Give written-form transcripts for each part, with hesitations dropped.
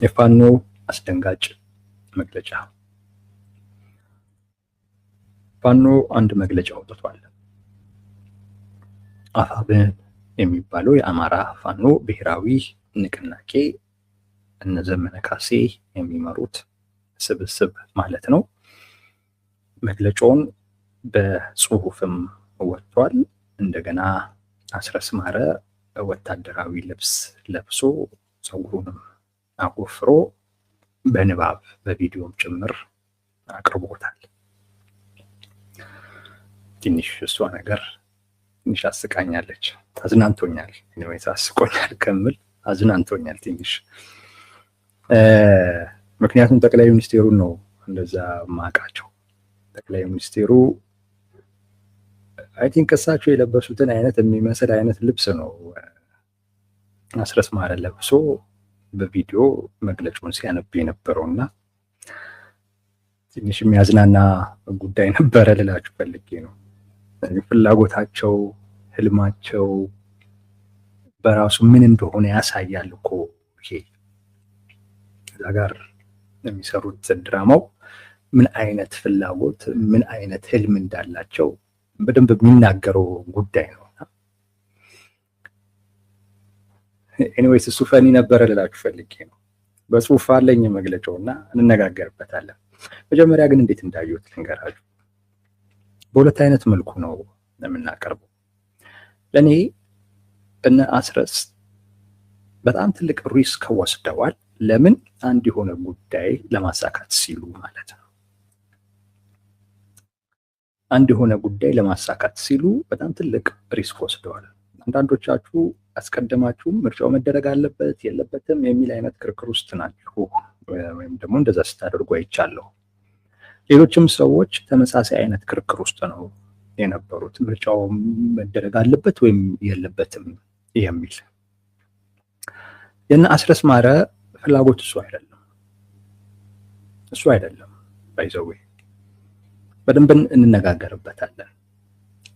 የፋኖ አስደንጋጭ መግለጫ። ፋኖ አንድ መግለጫ አውጥቷል። አፋብን የሚባለው የአማራ ፋኖ ብሔራዊ ንቅናቄ እነ ዘመነ ካሴ የሚመሩት ስብስብ ማለት ነው። መግለጫውን በጽሁፍም ወጥቷል። እንደገና አስረስ ማረ ወታደራዊ ልብስ ለብሶ ፀጉሩንም አጎፍሮ በንባብ በቪዲዮም ጭምር አቅርቦታል። ትንሽ እሷ ነገር ትንሽ አስቃኛለች፣ አዝናንቶኛል። ኤኒዌይስ አስቆኛል ከምል አዝናንቶኛል ትንሽ። ምክንያቱም ጠቅላይ ሚኒስቴሩን ነው እንደዛ ማቃቸው። ጠቅላይ ሚኒስቴሩ አይ ቲንክ እሳቸው የለበሱትን አይነት የሚመስል አይነት ልብስ ነው አስረስ ማረ ለብሶ በቪዲዮ መግለጫውን ሲያነብ የነበረውና ትንሽ የሚያዝናና ጉዳይ ነበረ ልላችሁ ፈልጌ ነው። ፍላጎታቸው፣ ህልማቸው በራሱ ምን እንደሆነ ያሳያል እኮ ይሄ እዛ ጋር የሚሰሩት ድራማው ምን አይነት ፍላጎት ምን አይነት ህልም እንዳላቸው በደንብ የሚናገረው ጉዳይ ነው። ኤኒዌይስ እሱ ፈኒ ነበረ ልላችሁ ፈልጌ ነው። በጽሁፍ አለኝ መግለጫውና እንነጋገርበታለን። መጀመሪያ ግን እንዴት እንዳዩት ልንገራችሁ። በሁለት አይነት መልኩ ነው የምናቀርበው። ለኔ እነ አስረስ በጣም ትልቅ ሪስክ ወስደዋል። ለምን? አንድ የሆነ ጉዳይ ለማሳካት ሲሉ ማለት ነው። አንድ የሆነ ጉዳይ ለማሳካት ሲሉ በጣም ትልቅ ሪስክ ወስደዋል። አንዳንዶቻችሁ አስቀድማችሁም ምርጫው መደረግ አለበት የለበትም የሚል አይነት ክርክር ውስጥ ናችሁ፣ ወይም ደግሞ እንደዛ ስታደርጉ አይቻለሁ። ሌሎችም ሰዎች ተመሳሳይ አይነት ክርክር ውስጥ ነው የነበሩት፣ ምርጫው መደረግ አለበት ወይም የለበትም የሚል። የነ አስረስ ማረ ፍላጎት እሱ አይደለም ባይዘዌ በደንብ እንነጋገርበታለን።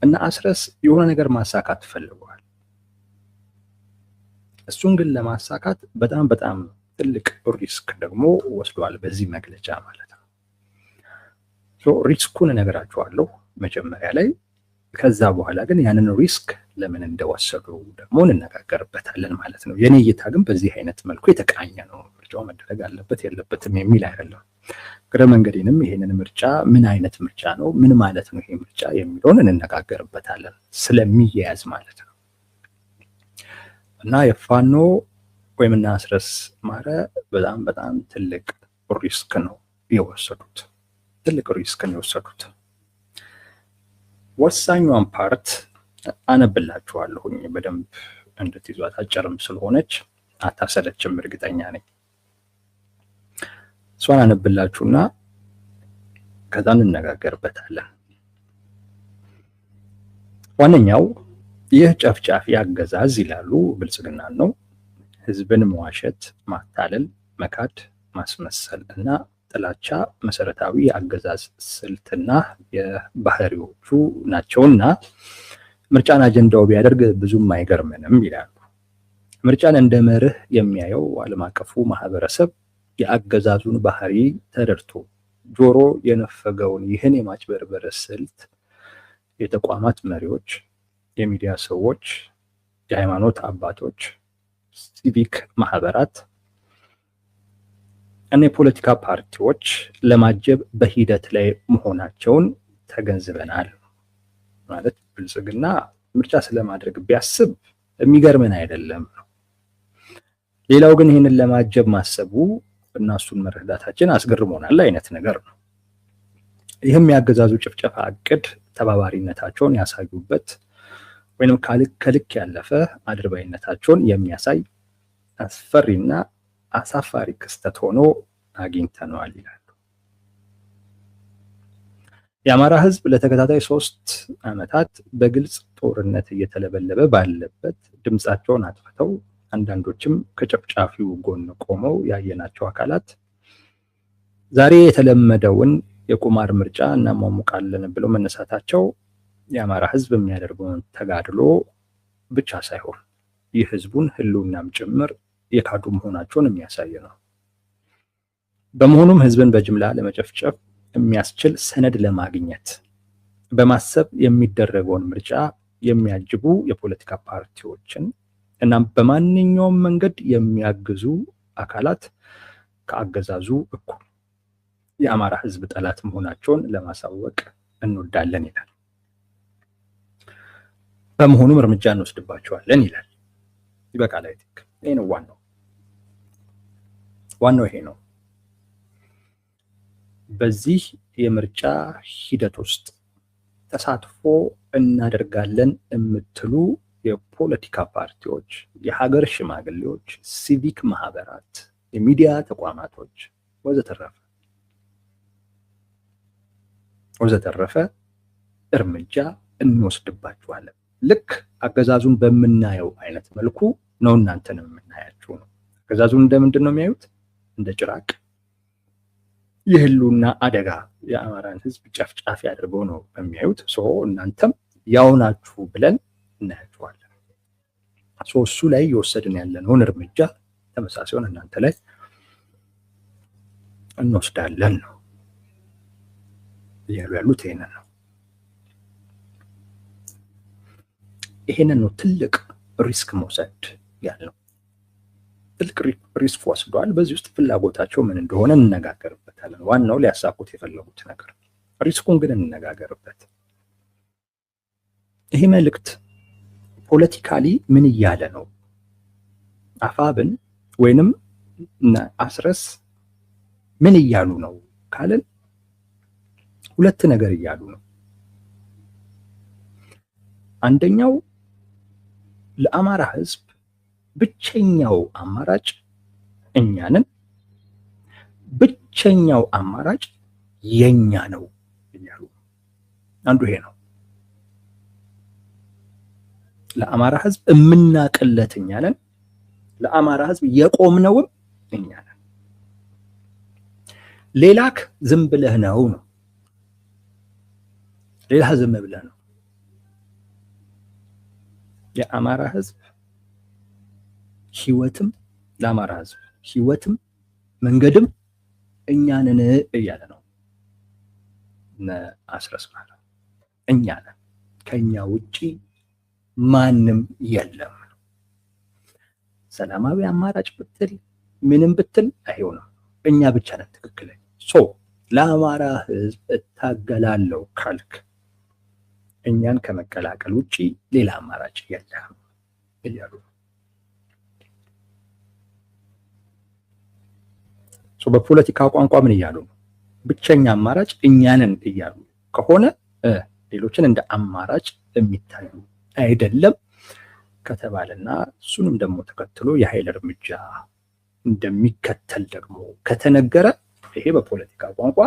እና አስረስ የሆነ ነገር ማሳካት ፈልገዋል። እሱን ግን ለማሳካት በጣም በጣም ትልቅ ሪስክ ደግሞ ወስዷል በዚህ መግለጫ ማለት ነው። ሪስኩን እነግራችኋለሁ መጀመሪያ ላይ። ከዛ በኋላ ግን ያንን ሪስክ ለምን እንደወሰዱ ደግሞ እንነጋገርበታለን ማለት ነው። የኔ እይታ ግን በዚህ አይነት መልኩ የተቃኘ ነው። ምርጫው መደረግ አለበት የለበትም የሚል አይደለም። እግረ መንገዴንም ይሄንን ምርጫ ምን አይነት ምርጫ ነው፣ ምን ማለት ነው ይሄ ምርጫ የሚለውን እንነጋገርበታለን ስለሚያያዝ ማለት ነው። እና የፋኖ ወይም እና አስረስ ማረ በጣም በጣም ትልቅ ሪስክ ነው የወሰዱት። ወሳኛውን ፓርት አነብላችኋለሁኝ በደንብ እንድትይዟት። አጭርም ስለሆነች አታሰለችም እርግጠኛ ነኝ። እሷን አነብላችሁና ከዛ እንነጋገርበታለን። ዋነኛው ይህ ጨፍጫፊ አገዛዝ ይላሉ ብልጽግና ነው። ህዝብን መዋሸት፣ ማታለል፣ መካድ፣ ማስመሰል እና ጥላቻ መሰረታዊ የአገዛዝ ስልትና የባህሪዎቹ ናቸውና ምርጫን አጀንዳው ቢያደርግ ብዙም አይገርምንም ይላሉ። ምርጫን እንደ መርህ የሚያየው ዓለም አቀፉ ማህበረሰብ የአገዛዙን ባህሪ ተረድቶ ጆሮ የነፈገውን ይህን የማጭበርበር ስልት የተቋማት መሪዎች፣ የሚዲያ ሰዎች፣ የሃይማኖት አባቶች፣ ሲቪክ ማህበራት እና የፖለቲካ ፓርቲዎች ለማጀብ በሂደት ላይ መሆናቸውን ተገንዝበናል። ማለት ብልጽግና ምርጫ ስለማድረግ ቢያስብ የሚገርምን አይደለም። ሌላው ግን ይህንን ለማጀብ ማሰቡ እና እሱን መረዳታችን አስገርሞናል አይነት ነገር ነው። ይህም የአገዛዙ ጭፍጨፋ እቅድ ተባባሪነታቸውን ያሳዩበት ወይንም ከልክ ያለፈ አድርባይነታቸውን የሚያሳይ አስፈሪና አሳፋሪ ክስተት ሆኖ አግኝተነዋል ይላሉ። የአማራ ህዝብ ለተከታታይ 3 ዓመታት በግልጽ ጦርነት እየተለበለበ ባለበት ድምጻቸውን አጥፍተው አንዳንዶችም ከጨፍጫፊው ጎን ቆመው ያየናቸው አካላት ዛሬ የተለመደውን የቁማር ምርጫ እናሟሙቃለን ብለው መነሳታቸው የአማራ ህዝብ የሚያደርገውን ተጋድሎ ብቻ ሳይሆን የህዝቡን ህልውናም ጭምር የካዱ መሆናቸውን የሚያሳይ ነው። በመሆኑም ህዝብን በጅምላ ለመጨፍጨፍ የሚያስችል ሰነድ ለማግኘት በማሰብ የሚደረገውን ምርጫ የሚያጅቡ የፖለቲካ ፓርቲዎችን እና በማንኛውም መንገድ የሚያግዙ አካላት ከአገዛዙ እኩል የአማራ ህዝብ ጠላት መሆናቸውን ለማሳወቅ እንወዳለን ይላል። በመሆኑም እርምጃ እንወስድባቸዋለን ይላል። ይበቃል። አይ ቲንክ ይሄ ነው ዋናው ይሄ ነው። በዚህ የምርጫ ሂደት ውስጥ ተሳትፎ እናደርጋለን የምትሉ የፖለቲካ ፓርቲዎች፣ የሀገር ሽማግሌዎች፣ ሲቪክ ማህበራት፣ የሚዲያ ተቋማቶች ወዘተረፈ እርምጃ እንወስድባችኋለን። ልክ አገዛዙን በምናየው አይነት መልኩ ነው እናንተንም የምናያችሁ ነው። አገዛዙን እንደምንድን ነው የሚያዩት? እንደ ጭራቅ የህልውና አደጋ የአማራን ህዝብ ጨፍጫፊ አድርገው ነው የሚያዩት። እናንተም ያው ናችሁ ብለን እናያችኋለን። እሱ ላይ የወሰድን ያለነውን እርምጃ ተመሳሳዩን እናንተ ላይ እንወስዳለን ነው እያሉ ያሉት። ይሄንን ነው ትልቅ ሪስክ መውሰድ ያለው። ትልቅ ሪስክ ወስዷል። በዚህ ውስጥ ፍላጎታቸው ምን እንደሆነ እንነጋገርበታለን። ዋናው ሊያሳኩት የፈለጉት ነገር፣ ሪስኩን ግን እንነጋገርበት። ይሄ መልእክት ፖለቲካሊ ምን እያለ ነው? አፋብን ወይንም አስረስ ምን እያሉ ነው ካልን ሁለት ነገር እያሉ ነው። አንደኛው ለአማራ ህዝብ ብቸኛው አማራጭ እኛንን፣ ብቸኛው አማራጭ የኛ ነው እያሉ አንዱ ይሄ ነው። ለአማራ ህዝብ የምናቅለት እኛንን፣ ለአማራ ህዝብ የቆምነውም እኛንን። ሌላክ ዝም ብለህ ነው። ሌላ ዝም ብለህ ነው። የአማራ ህዝብ ህይወትም ለአማራ ህዝብ ህይወትም መንገድም እኛንን እያለ ነው። አስረስ ማለት እኛንን፣ ከኛ ውጪ ማንም የለም። ሰላማዊ አማራጭ ብትል ምንም ብትል አይሆንም። እኛ ብቻ ነን ትክክለኛ። ለአማራ ህዝብ እታገላለሁ ካልክ እኛን ከመቀላቀል ውጪ ሌላ አማራጭ የለም እያሉ በፖለቲካ ቋንቋ ምን እያሉ ነው? ብቸኛ አማራጭ እኛንን እያሉ ከሆነ ሌሎችን እንደ አማራጭ የሚታዩ አይደለም ከተባለና እሱንም ደግሞ ተከትሎ የኃይል እርምጃ እንደሚከተል ደግሞ ከተነገረ ይሄ በፖለቲካ ቋንቋ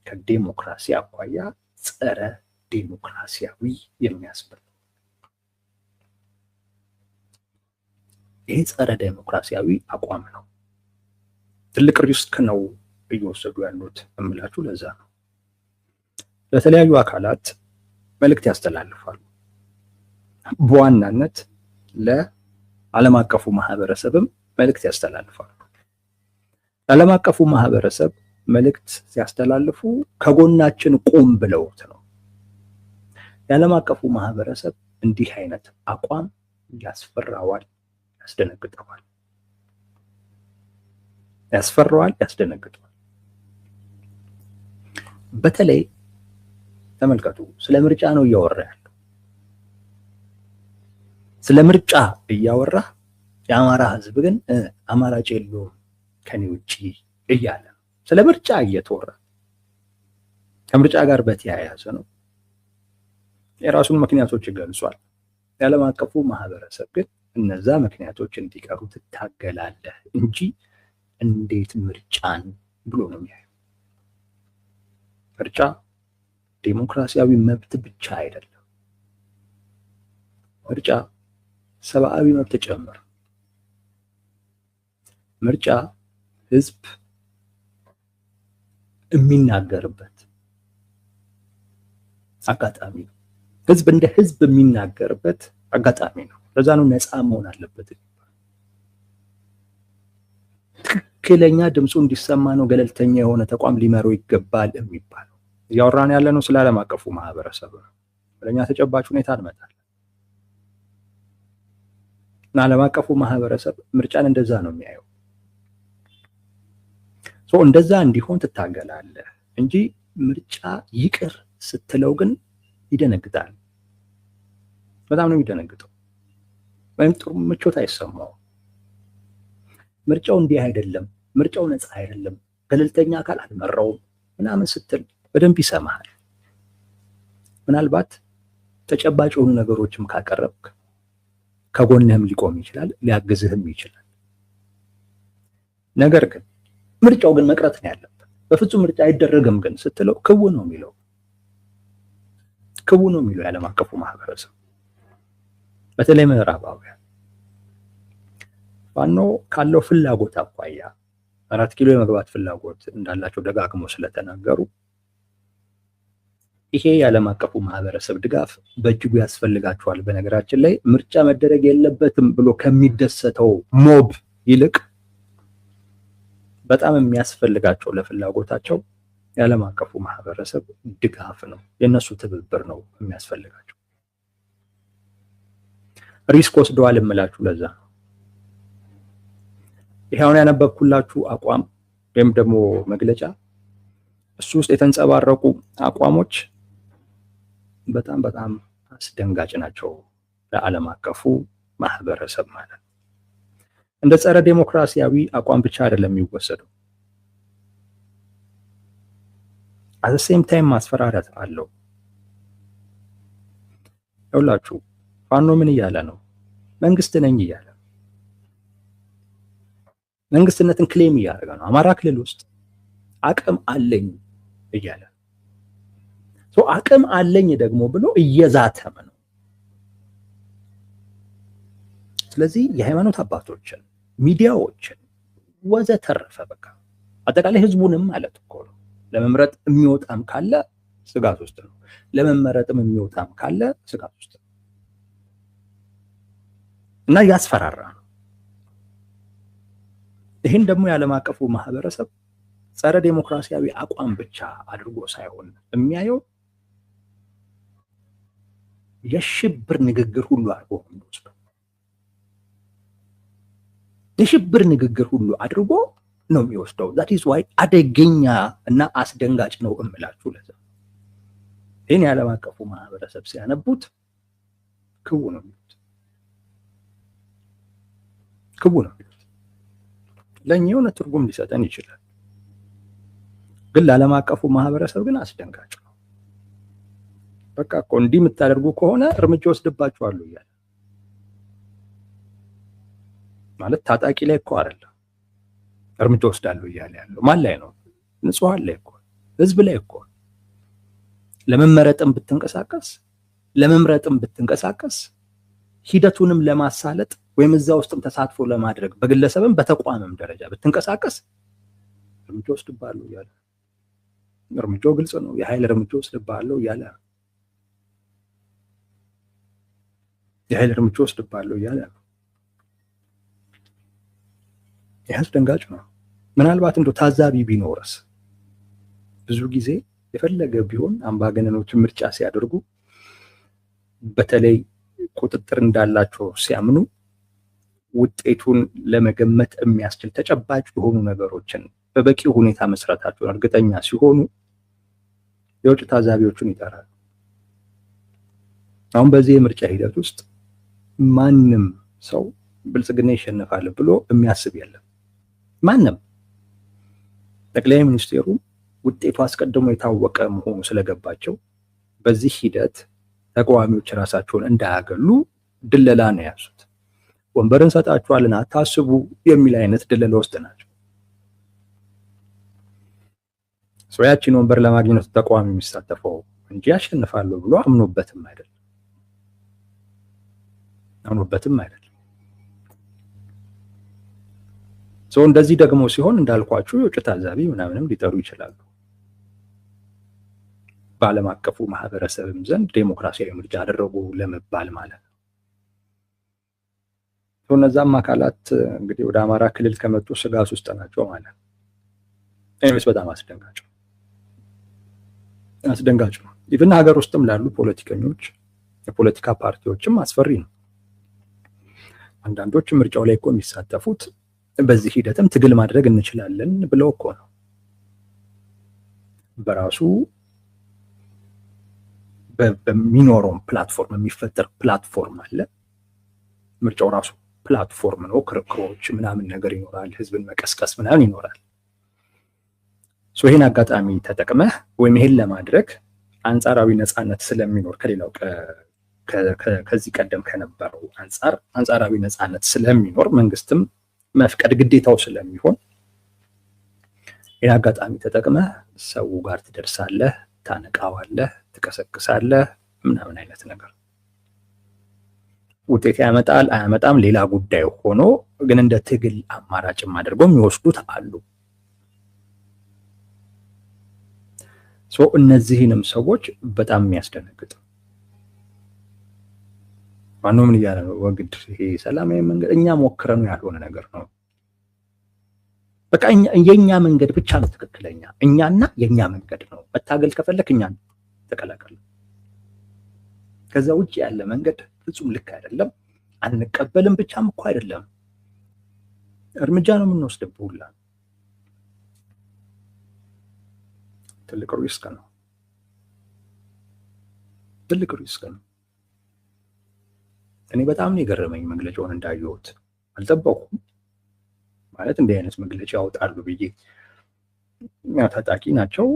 ከዴሞክራሲ አኳያ ጸረ ዴሞክራሲያዊ የሚያስብል ይሄ ጸረ ዴሞክራሲያዊ አቋም ነው። ትልቅ ሪስክ ነው እየወሰዱ ያሉት እምላችሁ ለዛ ነው። ለተለያዩ አካላት መልእክት ያስተላልፋሉ። በዋናነት ለዓለም አቀፉ ማህበረሰብም መልእክት ያስተላልፋሉ። ለዓለም አቀፉ ማህበረሰብ መልእክት ሲያስተላልፉ ከጎናችን ቁም ብለውት ነው። የዓለም አቀፉ ማህበረሰብ እንዲህ አይነት አቋም ያስፈራዋል፣ ያስደነግጠዋል። ያስደነግጠዋል። በተለይ ተመልከቱ፣ ስለ ምርጫ ነው እያወራ ያለው። ስለ ምርጫ እያወራ የአማራ ህዝብ ግን አማራጭ የለውም ከኔ ውጪ እያለ ነው። ስለ ምርጫ እየተወራ ከምርጫ ጋር በተያያዘ ነው። የራሱን ምክንያቶች ገልጿል። የዓለም አቀፉ ማህበረሰብ ግን እነዛ ምክንያቶች እንዲቀሩ ትታገላለህ እንጂ እንዴት ምርጫን ብሎ ነው የሚያየው። ምርጫ ዴሞክራሲያዊ መብት ብቻ አይደለም። ምርጫ ሰብአዊ መብት ጭምር። ምርጫ ህዝብ የሚናገርበት አጋጣሚ ነው። ህዝብ እንደ ህዝብ የሚናገርበት አጋጣሚ ነው። ለዛ ነው ነፃ መሆን አለበት። ትክክለኛ ድምፁ እንዲሰማ ነው ገለልተኛ የሆነ ተቋም ሊመረው ይገባል የሚባለው። እያወራን ያለ ነው ስለ ዓለም አቀፉ ማህበረሰብ ነው። ስለኛ ተጨባጭ ሁኔታ እንመጣለን እና ዓለም አቀፉ ማህበረሰብ ምርጫን እንደዛ ነው የሚያየው። እንደዛ እንዲሆን ትታገላለህ እንጂ ምርጫ ይቅር ስትለው ግን ይደነግጣል። በጣም ነው የሚደነግጠው፣ ወይም ጥሩ ምቾት አይሰማው። ምርጫው እንዲህ አይደለም፣ ምርጫው ነፃ አይደለም፣ ገለልተኛ አካል አልመራውም ምናምን ስትል በደንብ ይሰማሃል። ምናልባት ተጨባጭ የሆኑ ነገሮችም ካቀረብክ ከጎንህም ሊቆም ይችላል፣ ሊያግዝህም ይችላል። ነገር ግን ምርጫው ግን መቅረት ነው ያለበት፣ በፍጹም ምርጫ አይደረግም ግን ስትለው ክው ነው የሚለው የዓለም አቀፉ ማህበረሰብ። በተለይ ምዕራባውያን ፋኖ ካለው ፍላጎት አኳያ 4 ኪሎ የመግባት ፍላጎት እንዳላቸው ደጋግሞ ስለተናገሩ ይሄ የዓለም አቀፉ ማህበረሰብ ድጋፍ በእጅጉ ያስፈልጋቸዋል። በነገራችን ላይ ምርጫ መደረግ የለበትም ብሎ ከሚደሰተው ሞብ ይልቅ በጣም የሚያስፈልጋቸው ለፍላጎታቸው የዓለም አቀፉ ማህበረሰብ ድጋፍ ነው፣ የነሱ ትብብር ነው የሚያስፈልጋቸው። ሪስክ ወስደዋል እምላችሁ ለዛ ነው። ይሄውን ያነበብኩላችሁ አቋም ወይም ደግሞ መግለጫ እሱ ውስጥ የተንጸባረቁ አቋሞች በጣም በጣም አስደንጋጭ ናቸው ለዓለም አቀፉ ማህበረሰብ ማለት። እንደ ጸረ ዴሞክራሲያዊ አቋም ብቻ አይደለም የሚወሰደው፣ at the same time ማስፈራራት አለው። ይኸውላችሁ ፋኖ ምን እያለ ነው? መንግስት ነኝ እያለ መንግስትነትን ክሌም እያደረገ ነው። አማራ ክልል ውስጥ አቅም አለኝ እያለ አቅም አለኝ ደግሞ ብሎ እየዛተም ነው። ስለዚህ የሃይማኖት አባቶችን፣ ሚዲያዎችን ወዘተረፈ በቃ አጠቃላይ ህዝቡንም ማለት እኮ ነው ለመምረጥ የሚወጣም ካለ ስጋት ውስጥ ነው፣ ለመመረጥም የሚወጣም ካለ ስጋት ውስጥ ነው እና ያስፈራራ ነው። ይህን ደግሞ የዓለም አቀፉ ማህበረሰብ ጸረ ዴሞክራሲያዊ አቋም ብቻ አድርጎ ሳይሆን የሚያየው የሽብር ንግግር ሁሉ አድርጎ ነው። የሽብር ንግግር ሁሉ አድርጎ ነው የሚወስደው። that is why አደገኛ እና አስደንጋጭ ነው እምላችሁ ለዛ። ይህን የዓለም አቀፉ ማህበረሰብ ሲያነቡት ክው ነው የሚሉት። ለእኛ የሆነ ትርጉም ሊሰጠን ይችላል፣ ግን ለዓለም አቀፉ ማህበረሰብ ግን አስደንጋጭ ነው። በቃ እኮ እንዲህ የምታደርጉ ከሆነ እርምጃ ወስድባችኋለሁ እያለ ማለት ታጣቂ ላይ እኮ አይደለም እርምጃ ወስዳለሁ እያለ ያለው ማን ላይ ነው? ንጹሃን ላይ እኮ፣ ህዝብ ላይ እኮ። ለመመረጥም ብትንቀሳቀስ ሂደቱንም ለማሳለጥ ወይም እዛ ውስጥም ተሳትፎ ለማድረግ በግለሰብም በተቋምም ደረጃ ብትንቀሳቀስ እርምጃ ወስድባለሁ እያለ፣ እርምጃው ግልጽ ነው፣ የኃይል እርምጃ ወስድባለሁ እያለ ነው። ይህ አስደንጋጭ ነው። ምናልባት እንደው ታዛቢ ቢኖርስ? ብዙ ጊዜ የፈለገ ቢሆን አምባገነኖች ምርጫ ሲያደርጉ በተለይ ቁጥጥር እንዳላቸው ሲያምኑ ውጤቱን ለመገመት የሚያስችል ተጨባጭ የሆኑ ነገሮችን በበቂ ሁኔታ መስራታቸውን እርግጠኛ ሲሆኑ የውጭ ታዛቢዎችን ይጠራሉ። አሁን በዚህ የምርጫ ሂደት ውስጥ ማንም ሰው ብልጽግና ይሸነፋል ብሎ የሚያስብ የለም። ማንም ጠቅላይ ሚኒስቴሩ ውጤቱ አስቀድሞ የታወቀ መሆኑ ስለገባቸው በዚህ ሂደት ተቃዋሚዎች ራሳቸውን እንዳያገሉ ድለላ ነው ያዙት። ወንበርን ሰጣችኋልና አታስቡ የሚል አይነት ድለላ ውስጥ ናቸው። ያቺን ወንበር ለማግኘት ተቃዋሚ የሚሳተፈው እንጂ ያሸንፋለሁ ብሎ አምኖበትም አይደለም። እንደዚህ ደግሞ ሲሆን እንዳልኳችሁ የውጭ ታዛቢ ምናምንም ሊጠሩ ይችላሉ። በዓለም አቀፉ ማህበረሰብም ዘንድ ዴሞክራሲያዊ ምርጫ አደረጉ ለመባል ማለት ነው። እነዛም አካላት እንግዲህ ወደ አማራ ክልል ከመጡ ስጋት ውስጥ ናቸው ማለት ነው። ኤኒዌይስ በጣም አስደንጋጭ ነው። ኢቭን ሀገር ውስጥም ላሉ ፖለቲከኞች የፖለቲካ ፓርቲዎችም አስፈሪ ነው። አንዳንዶች ምርጫው ላይ እኮ የሚሳተፉት በዚህ ሂደትም ትግል ማድረግ እንችላለን ብለው እኮ ነው። በራሱ በሚኖረው ፕላትፎርም የሚፈጠር ፕላትፎርም አለ። ምርጫው ራሱ ፕላትፎርም ነው። ክርክሮች ምናምን ነገር ይኖራል። ህዝብን መቀስቀስ ምናምን ይኖራል። ይህን አጋጣሚ ተጠቅመህ ወይም ይሄን ለማድረግ አንጻራዊ ነፃነት ስለሚኖር ከሌላው ከዚህ ቀደም ከነበረው አንጻራዊ ነፃነት ስለሚኖር መንግስትም መፍቀድ ግዴታው ስለሚሆን ይህን አጋጣሚ ተጠቅመህ ሰው ጋር ትደርሳለህ፣ ታነቃዋለህ፣ ትቀሰቅሳለህ ምናምን አይነት ነገር ውጤት ያመጣል አያመጣም ሌላ ጉዳይ ሆኖ ግን እንደ ትግል አማራጭም አድርገው የሚወስዱት አሉ። እነዚህንም ሰዎች በጣም የሚያስደነግጥ ማነው ምን እያለ ነው? ወግድ ይሄ ሰላማዊ መንገድ እኛ ሞክረን ያልሆነ ነገር ነው። በቃ የኛ መንገድ ብቻ ነው ትክክለኛ፣ እኛና የኛ መንገድ ነው። መታገል ከፈለክ እኛን ተቀላቀል። ከዛ ውጭ ያለ መንገድ ፍጹም ልክ አይደለም፣ አንቀበልም ብቻም እኮ አይደለም፣ እርምጃ ነው የምንወስድብህ ሁላ። ትልቅ ሪስክ ነው። እኔ በጣም ነው የገረመኝ መግለጫውን እንዳየሁት። አልጠበኩም ማለት እንዲህ አይነት መግለጫ ያወጣሉ ብዬ። ያው ታጣቂ ናቸው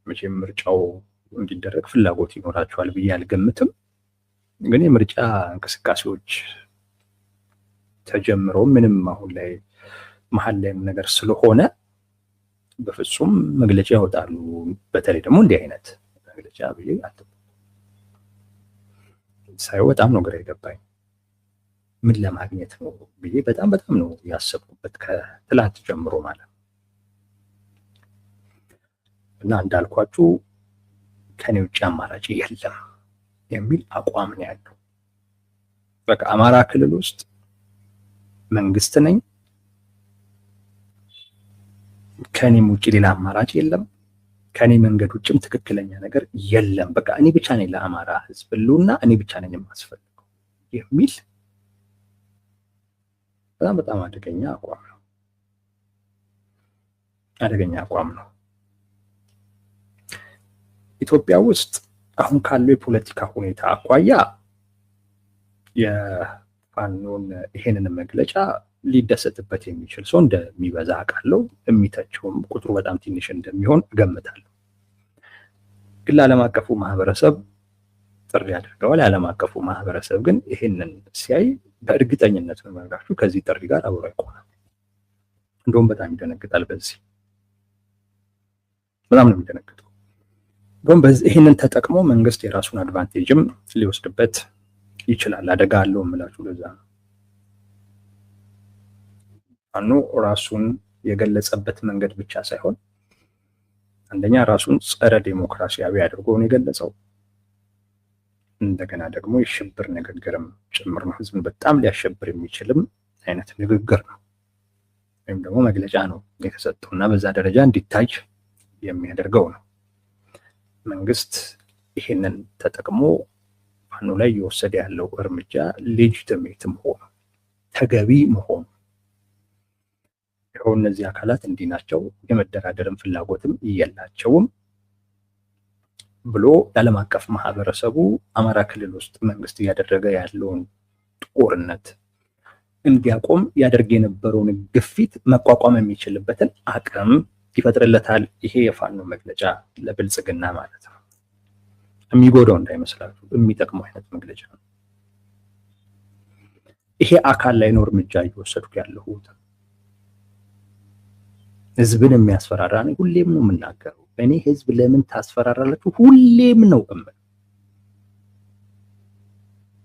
መቼም ምርጫው እንዲደረግ ፍላጎት ይኖራቸዋል ብዬ አልገምትም። ግን የምርጫ እንቅስቃሴዎች ተጀምረው ምንም አሁን ላይ መሀል ላይ ነገር ስለሆነ በፍጹም መግለጫ ያወጣሉ። በተለይ ደግሞ እንዲህ አይነት መግለጫ ብዬ ሳይው በጣም ነው ግራ የገባኝ። ምን ለማግኘት ነው ብዬ በጣም ነው ያሰብኩበት ከትላንት ጀምሮ ማለት ነው። እና እንዳልኳችሁ ከኔ ውጭ አማራጭ የለም የሚል አቋም ነው ያለው። በቃ አማራ ክልል ውስጥ መንግስት ነኝ፣ ከኔም ውጭ ሌላ አማራጭ የለም፣ ከኔ መንገድ ውጭም ትክክለኛ ነገር የለም፣ በቃ እኔ ብቻ ነኝ ለአማራ ህዝብ ህልውና እኔ ብቻ ነኝ የማስፈልገው የሚል በጣም አደገኛ አቋም ነው። ኢትዮጵያ ውስጥ አሁን ካለው የፖለቲካ ሁኔታ አኳያ የፋኖን ይሄንን መግለጫ ሊደሰትበት የሚችል ሰው እንደሚበዛ አውቃለሁ። የሚተቸውም ቁጥሩ በጣም ትንሽ እንደሚሆን እገምታለሁ። ግን ለዓለም አቀፉ ማህበረሰብ ጥሪ አድርገዋል። የዓለም አቀፉ ማህበረሰብ ግን ይሄንን ሲያይ በእርግጠኝነት ነው የምነግራችሁ ከዚህ ጥሪ ጋር አብሮ ይቆማል። እንደውም በጣም ይደነግጣል። በጣም ነው የሚደነግጠው። እንደውም ይሄንን ተጠቅሞ መንግስት የራሱን አድቫንቴጅም ሊወስድበት ይችላል። አደጋ አለው የምላችሁ ለዛ ነው። ፋኖ ራሱን የገለጸበት መንገድ ብቻ ሳይሆን አንደኛ ራሱን ጸረ ዴሞክራሲያዊ አድርጎ ነው የገለጸው። እንደገና ደግሞ የሽብር ንግግርም ጭምር ነው። ህዝብን በጣም ሊያሸብር የሚችልም አይነት ንግግር ነው ወይም ደግሞ መግለጫ ነው የተሰጠው እና በዛ ደረጃ እንዲታይ የሚያደርገው ነው። መንግስት ይሄንን ተጠቅሞ ፋኖ ላይ እየወሰደ ያለው እርምጃ ሌጂቲሜት መሆኑ ተገቢ መሆኑ ይኸው እነዚህ አካላት እንዲህ ናቸው፣ የመደራደርም ፍላጎትም የላቸውም ብሎ የዓለም አቀፍ ማህበረሰቡ አማራ ክልል ውስጥ መንግስት እያደረገ ያለውን ጦርነት እንዲያቆም ያደርግ የነበረውን ግፊት መቋቋም የሚችልበትን አቅም ይፈጥርለታል። ይሄ የፋኖ መግለጫ ለብልጽግና ማለት ነው። የሚጎዳው እንዳይመስላችሁ የሚጠቅመው አይነት መግለጫ ነው። ይሄ አካል ላይ ነው እርምጃ እየወሰድኩ ያለሁት። ህዝብን የሚያስፈራራ ነው። ሁሌም ነው የምናገረው። እኔ ህዝብ ለምን ታስፈራራላችሁ? ሁሌም ነው እምል።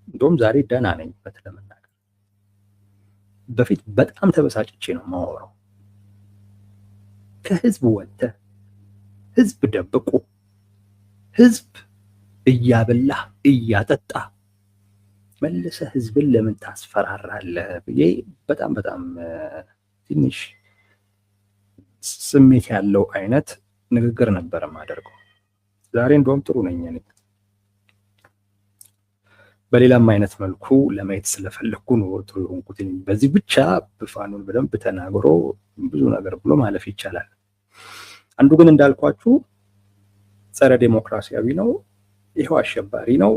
እንደውም ዛሬ ደህና ነኝ ለመናገር። በፊት በጣም ተበሳጭቼ ነው የማወራው። ከህዝብ ወጥተህ ህዝብ ደብቆ ህዝብ እያበላህ እያጠጣ መልሰህ ህዝብን ለምን ታስፈራራለህ ብዬ በጣም ትንሽ ስሜት ያለው አይነት ንግግር ነበር የማደርገው። ዛሬ እንደውም ጥሩ ነኝ እኔ። በሌላም አይነት መልኩ ለማየት ስለፈለኩ ነው ጥሩ የሆንኩት። በዚህ ብቻ ፋኖን በደንብ ተናግሮ ብዙ ነገር ብሎ ማለፍ ይቻላል። አንዱ ግን እንዳልኳችሁ ጸረ ዴሞክራሲያዊ ነው፣ ይሄው አሸባሪ ነው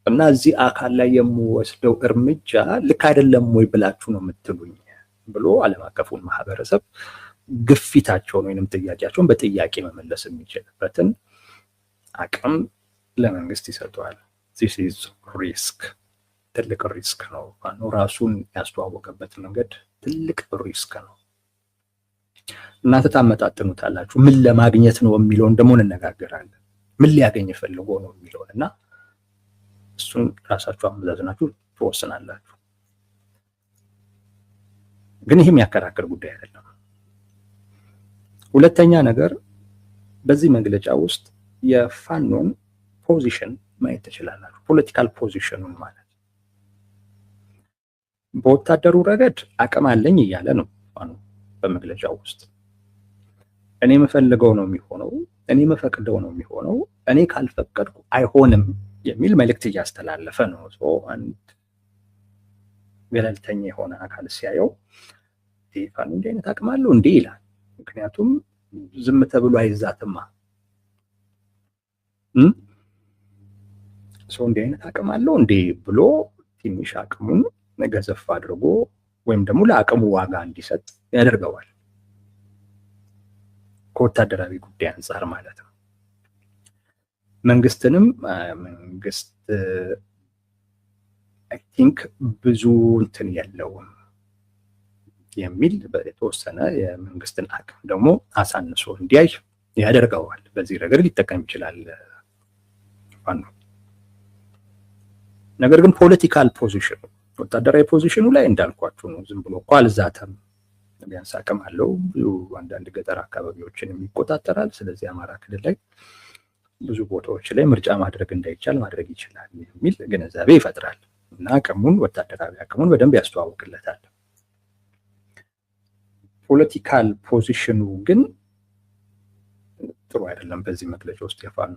እና እዚህ አካል ላይ የምወስደው እርምጃ ልክ አይደለም ወይ ብላችሁ ነው የምትሉኝ ብሎ ዓለም አቀፉን ማህበረሰብ ግፊታቸውን ወይንም ጥያቄያቸውን በጥያቄ መመለስ የሚችልበትን አቅም ለመንግስት ይሰጠዋል። this is risk ትልቅ ሪስክ ነው። ፋኖ ራሱን ያስተዋወቀበት መንገድ ትልቅ ሪስክ ነው። እናንተ ታመጣጥኑታላችሁ። ምን ለማግኘት ነው የሚለውን ደግሞ እንነጋገራለን። ምን ሊያገኝ ፈልጎ ነው የሚለውን እና እሱን ራሳችሁ አመዛዝናችሁ ትወስናላችሁ። ግን ይሄ የሚያከራክር ጉዳይ አይደለም። ሁለተኛ ነገር በዚህ መግለጫ ውስጥ የፋኖን ፖዚሽን ማየት ትችላላችሁ። ፖለቲካል ፖዚሽኑን ማለት በወታደሩ ረገድ አቅም አለኝ እያለ ነው ፋኖ በመግለጫው ውስጥ። እኔ የምፈልገው ነው የሚሆነው፣ እኔ መፈቅደው ነው የሚሆነው፣ እኔ ካልፈቀድኩ አይሆንም የሚል መልእክት እያስተላለፈ ነው። አንድ ገለልተኛ የሆነ አካል ሲያየው ፋኖ እንዲህ አይነት አቅም አለው እንዴ ይላል። ምክንያቱም ዝም ተብሎ አይዛትማ። ሰው እንዲህ አይነት አቅም አለው እንዴ ብሎ ትንሽ አቅሙን ገዘፍ አድርጎ ወይም ደግሞ ለአቅሙ ዋጋ እንዲሰጥ ያደርገዋል። ከወታደራዊ ጉዳይ አንጻር ማለት ነው። መንግስትንም መንግስት አይ ቲንክ ብዙ እንትን የለውም የሚል የተወሰነ የመንግስትን አቅም ደግሞ አሳንሶ እንዲያይ ያደርገዋል። በዚህ ረገድ ሊጠቀም ይችላል ፋኖ። ነገር ግን ፖለቲካል ፖዚሽኑ ወታደራዊ ፖዚሽኑ ላይ እንዳልኳችሁ ነው። ዝም ብሎ እኮ አልዛተም። ቢያንስ አቅም አለው። ብዙ አንዳንድ ገጠር አካባቢዎችን ይቆጣጠራል። ስለዚህ አማራ ክልል ላይ ብዙ ቦታዎች ላይ ምርጫ ማድረግ እንዳይቻል ማድረግ ይችላል የሚል ግንዛቤ ይፈጥራል እና አቅሙን ወታደራዊ አቅሙን በደንብ ያስተዋውቅለታል። ፖለቲካል ፖዚሽኑ ግን ጥሩ አይደለም በዚህ መግለጫ ውስጥ የፋኖ።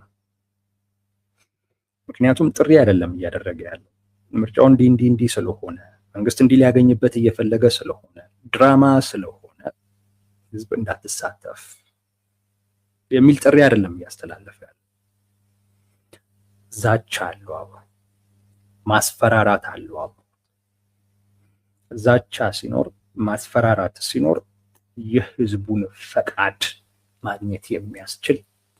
ምክንያቱም ጥሪ አይደለም እያደረገ ያለው ምርጫው እንዲህ ስለሆነ መንግስት እንዲህ ሊያገኝበት እየፈለገ ስለሆነ ድራማ ስለሆነ ህዝብ እንዳትሳተፍ የሚል ጥሪ አይደለም እያስተላለፈ ያለው። ዛቻ አለው አብሮ፣ ማስፈራራት አለው አብሮ። ዛቻ ሲኖር ማስፈራራት ሲኖር የህዝቡን ፈቃድ ማግኘት የሚያስችል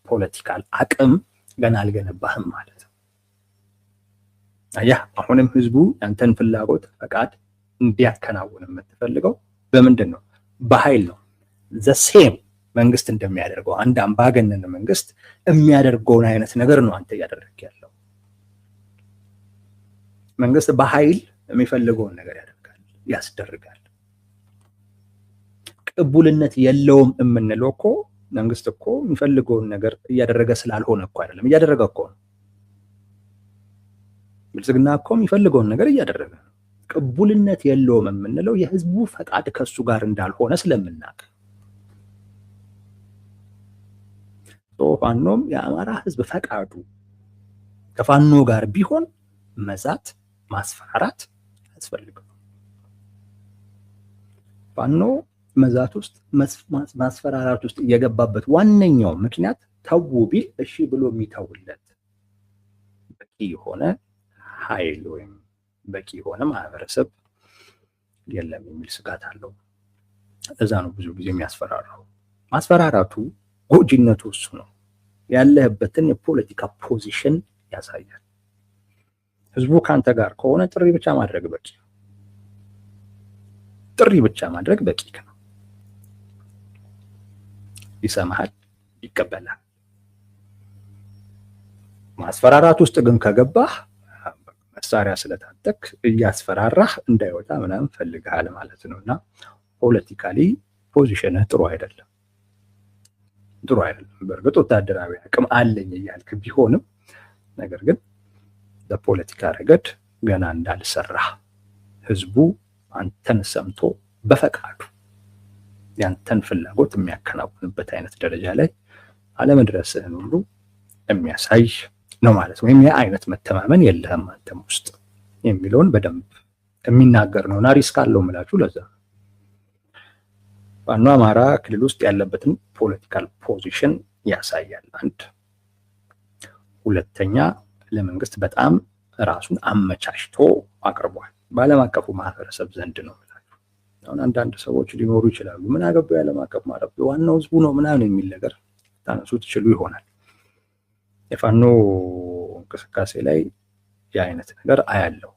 ፖለቲካል አቅም ገና አልገነባህም ማለት ነው። አያ አሁንም ህዝቡ ያንተን ፍላጎት ፈቃድ እንዲያከናውን የምትፈልገው በምንድን ነው? በኃይል ነው። ዘሴም መንግስት እንደሚያደርገው አንድ አምባገነን መንግስት የሚያደርገውን አይነት ነገር ነው አንተ እያደረግክ ያለው። መንግስት በኃይል የሚፈልገውን ነገር ያደርጋል፣ ያስደርጋል። ቅቡልነት የለውም የምንለው እኮ መንግስት እኮ የሚፈልገውን ነገር እያደረገ ስላልሆነ እኮ አይደለም፣ እያደረገ እኮ ነው። ብልጽግና እኮ የሚፈልገውን ነገር እያደረገ ነው። ቅቡልነት የለውም የምንለው የህዝቡ ፈቃድ ከሱ ጋር እንዳልሆነ ስለምናውቅ። ፋኖም የአማራ ህዝብ ፈቃዱ ከፋኖ ጋር ቢሆን መዛት ማስፈራራት ያስፈልጋል። ፋኖ መዛት ውስጥ ማስፈራራት ውስጥ የገባበት ዋነኛው ምክንያት ተው ቢል እሺ ብሎ የሚተውለት በቂ የሆነ ኃይል ወይም በቂ የሆነ ማህበረሰብ የለም የሚል ስጋት አለው። እዛ ነው ብዙ ጊዜ የሚያስፈራራው። ማስፈራራቱ ጎጂነቱ እሱ ነው። ያለህበትን የፖለቲካ ፖዚሽን ያሳያል። ህዝቡ ካንተ ጋር ከሆነ ጥሪ ብቻ ማድረግ በቂ ነው። ጥሪ ብቻ ማድረግ በቂ ነው። ይሰማሃል፣ ይቀበላል። ማስፈራራት ውስጥ ግን ከገባህ መሳሪያ ስለታጠቅ እያስፈራራህ እንዳይወጣ ምናምን ፈልግሃል ማለት ነውና ፖለቲካሊ ፖዚሽንህ ጥሩ አይደለም። ጥሩ አይደለም። በእርግጥ ወታደራዊ አቅም አለኝ እያልክ ቢሆንም ነገር ግን በፖለቲካ ረገድ ገና እንዳልሰራ ህዝቡ አንተን ሰምቶ በፈቃዱ ያንተን ፍላጎት የሚያከናውንበት አይነት ደረጃ ላይ አለመድረስህን ሁሉ የሚያሳይ ነው ማለት ነው። ወይም የአይነት መተማመን የለህም አንተም ውስጥ የሚለውን በደንብ የሚናገር ነውና ሪስክ አለው የምላችሁ ለዛ። ፋኖ አማራ ክልል ውስጥ ያለበትን ፖለቲካል ፖዚሽን ያሳያል። አንድ ሁለተኛ ለመንግስት በጣም ራሱን አመቻችቶ አቅርቧል በዓለም አቀፉ ማህበረሰብ ዘንድ ነው። አሁን አንዳንድ ሰዎች ሊኖሩ ይችላሉ ምን አገባው የዓለም አቀፍ ማህበረሰብ ዋናው ህዝቡ ነው ምናምን የሚል ነገር ታነሱ ትችሉ ይሆናል። የፋኖ እንቅስቃሴ ላይ የአይነት ነገር አያለው።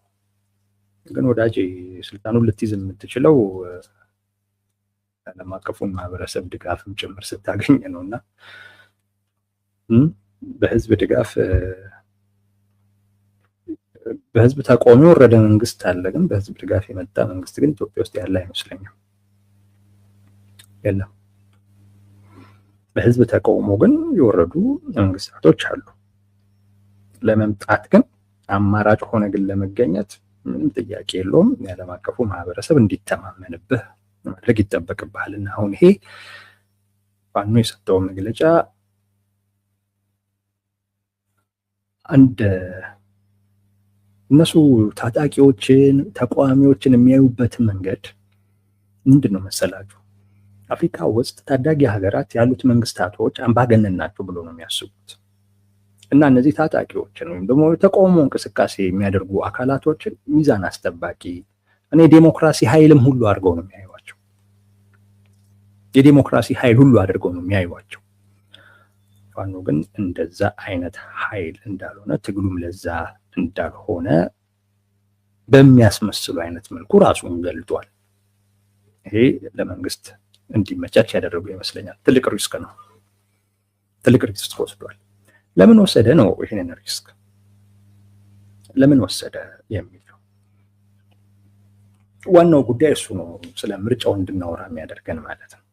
ግን ወዳጅ ስልጣኑን ልትይዝ የምትችለው ዓለም አቀፉን ማህበረሰብ ድጋፍም ጭምር ስታገኝ ነውና በህዝብ ድጋፍ በህዝብ ተቃውሞ ወረደ መንግስት አለ። ግን በህዝብ ድጋፍ የመጣ መንግስት ግን ኢትዮጵያ ውስጥ ያለ አይመስለኝም። የለም። በህዝብ ተቃውሞ ግን የወረዱ መንግስታቶች አሉ። ለመምጣት ግን አማራጭ ሆነ ግን ለመገኘት ምንም ጥያቄ የለውም። የዓለም አቀፉ ማህበረሰብ እንዲተማመንብህ ማድረግ ይጠበቅብሃልና አሁን ይሄ ፋኖ የሰጠው መግለጫ አንድ እነሱ ታጣቂዎችን ተቃዋሚዎችን የሚያዩበት መንገድ ምንድነው መሰላችሁ? አፍሪካ ውስጥ ታዳጊ ሀገራት ያሉት መንግስታቶች አምባገነን ናቸው ብሎ ነው የሚያስቡት። እና እነዚህ ታጣቂዎችን ወይም ደግሞ ተቃውሞ እንቅስቃሴ የሚያደርጉ አካላቶችን ሚዛን አስጠባቂ እኔ ዴሞክራሲ ኃይልም ሁሉ አድርገው ነው የሚያዩዋቸው። የዴሞክራሲ ኃይል ሁሉ አድርገው ነው የሚያዩዋቸው። ፋኖ ግን እንደዛ አይነት ኃይል እንዳልሆነ ትግሉም ለዛ እንዳልሆነ በሚያስመስሉ አይነት መልኩ ራሱን ገልጧል። ይሄ ለመንግስት እንዲመቻች ያደረገው ይመስለኛል። ትልቅ ሪስክ ነው። ትልቅ ሪስክ ወስዷል። ለምን ወሰደ ነው ይሄንን ሪስክ ለምን ወሰደ የሚለው ዋናው ጉዳይ እሱ ነው። ስለ ምርጫው እንድናወራ የሚያደርገን ማለት ነው።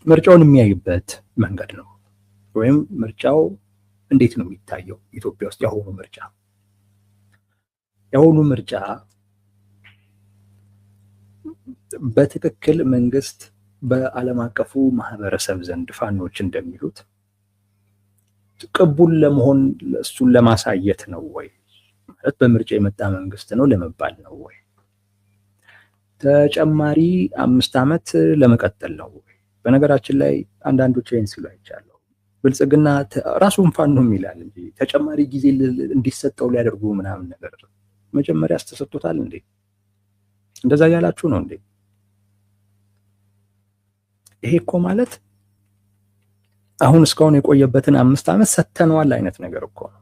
ምርጫውን የሚያይበት መንገድ ነው። ወይም ምርጫው እንዴት ነው የሚታየው ኢትዮጵያ ውስጥ የአሁኑ ምርጫ በትክክል መንግስት በዓለም አቀፉ ማህበረሰብ ዘንድ ፋኖች እንደሚሉት ቅቡል ለመሆን እሱን ለማሳየት ነው ወይ ማለት በምርጫ የመጣ መንግስት ነው ለመባል ነው ወይ ተጨማሪ 5 ዓመት ለመቀጠል ነው ወይ? በነገራችን ላይ አንዳንዶች ይሄን ሲሉ አይቻለሁ። ብልጽግና ራሱን ፋኖ ይላል እንጂ ተጨማሪ ጊዜ እንዲሰጠው ሊያደርጉ ምናምን ነገር መጀመሪያ ተሰጥቶታል እንዴ? እንደዛ ያላችሁ ነው እንዴ? ይሄ እኮ ማለት አሁን እስካሁን የቆየበትን 5 ዓመት ሰተነዋል አይነት ነገር እኮ ነው።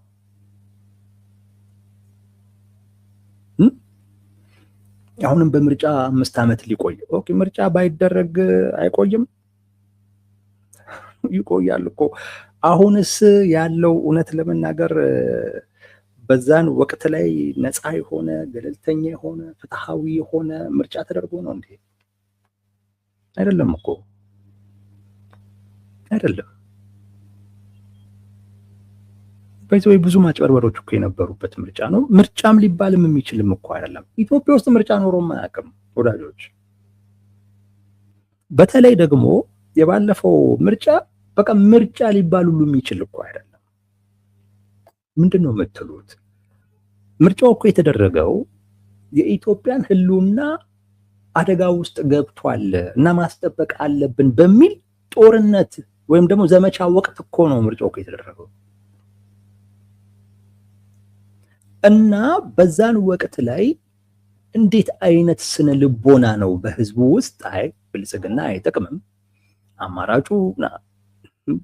አሁንም በምርጫ 5 ዓመት ሊቆይ ኦኬ። ምርጫ ባይደረግ አይቆይም? ይቆያል እኮ። አሁንስ ያለው እውነት ለመናገር በዛን ወቅት ላይ ነፃ የሆነ ገለልተኛ የሆነ ፍትሃዊ የሆነ ምርጫ ተደርጎ ነው እንዴ? አይደለም እኮ አይደለም። በዚህ ብዙ ማጭበርበሮች እኮ የነበሩበት ምርጫ ነው። ምርጫም ሊባልም የሚችልም እኮ አይደለም። ኢትዮጵያ ውስጥ ምርጫ ኖሮም አያውቅም ወዳጆች። በተለይ ደግሞ የባለፈው ምርጫ በቃ ምርጫ ሊባል ሁሉ የሚችል እኮ አይደለም። ምንድነው የምትሉት? ምርጫው እኮ የተደረገው የኢትዮጵያን ህልውና አደጋ ውስጥ ገብቷል እና ማስጠበቅ አለብን በሚል ጦርነት ወይም ደግሞ ዘመቻ ወቅት እኮ ነው ምርጫው እኮ የተደረገው። እና በዛን ወቅት ላይ እንዴት አይነት ስነ ልቦና ነው በህዝቡ ውስጥ አይ ብልጽግና አይጠቅምም አማራጩ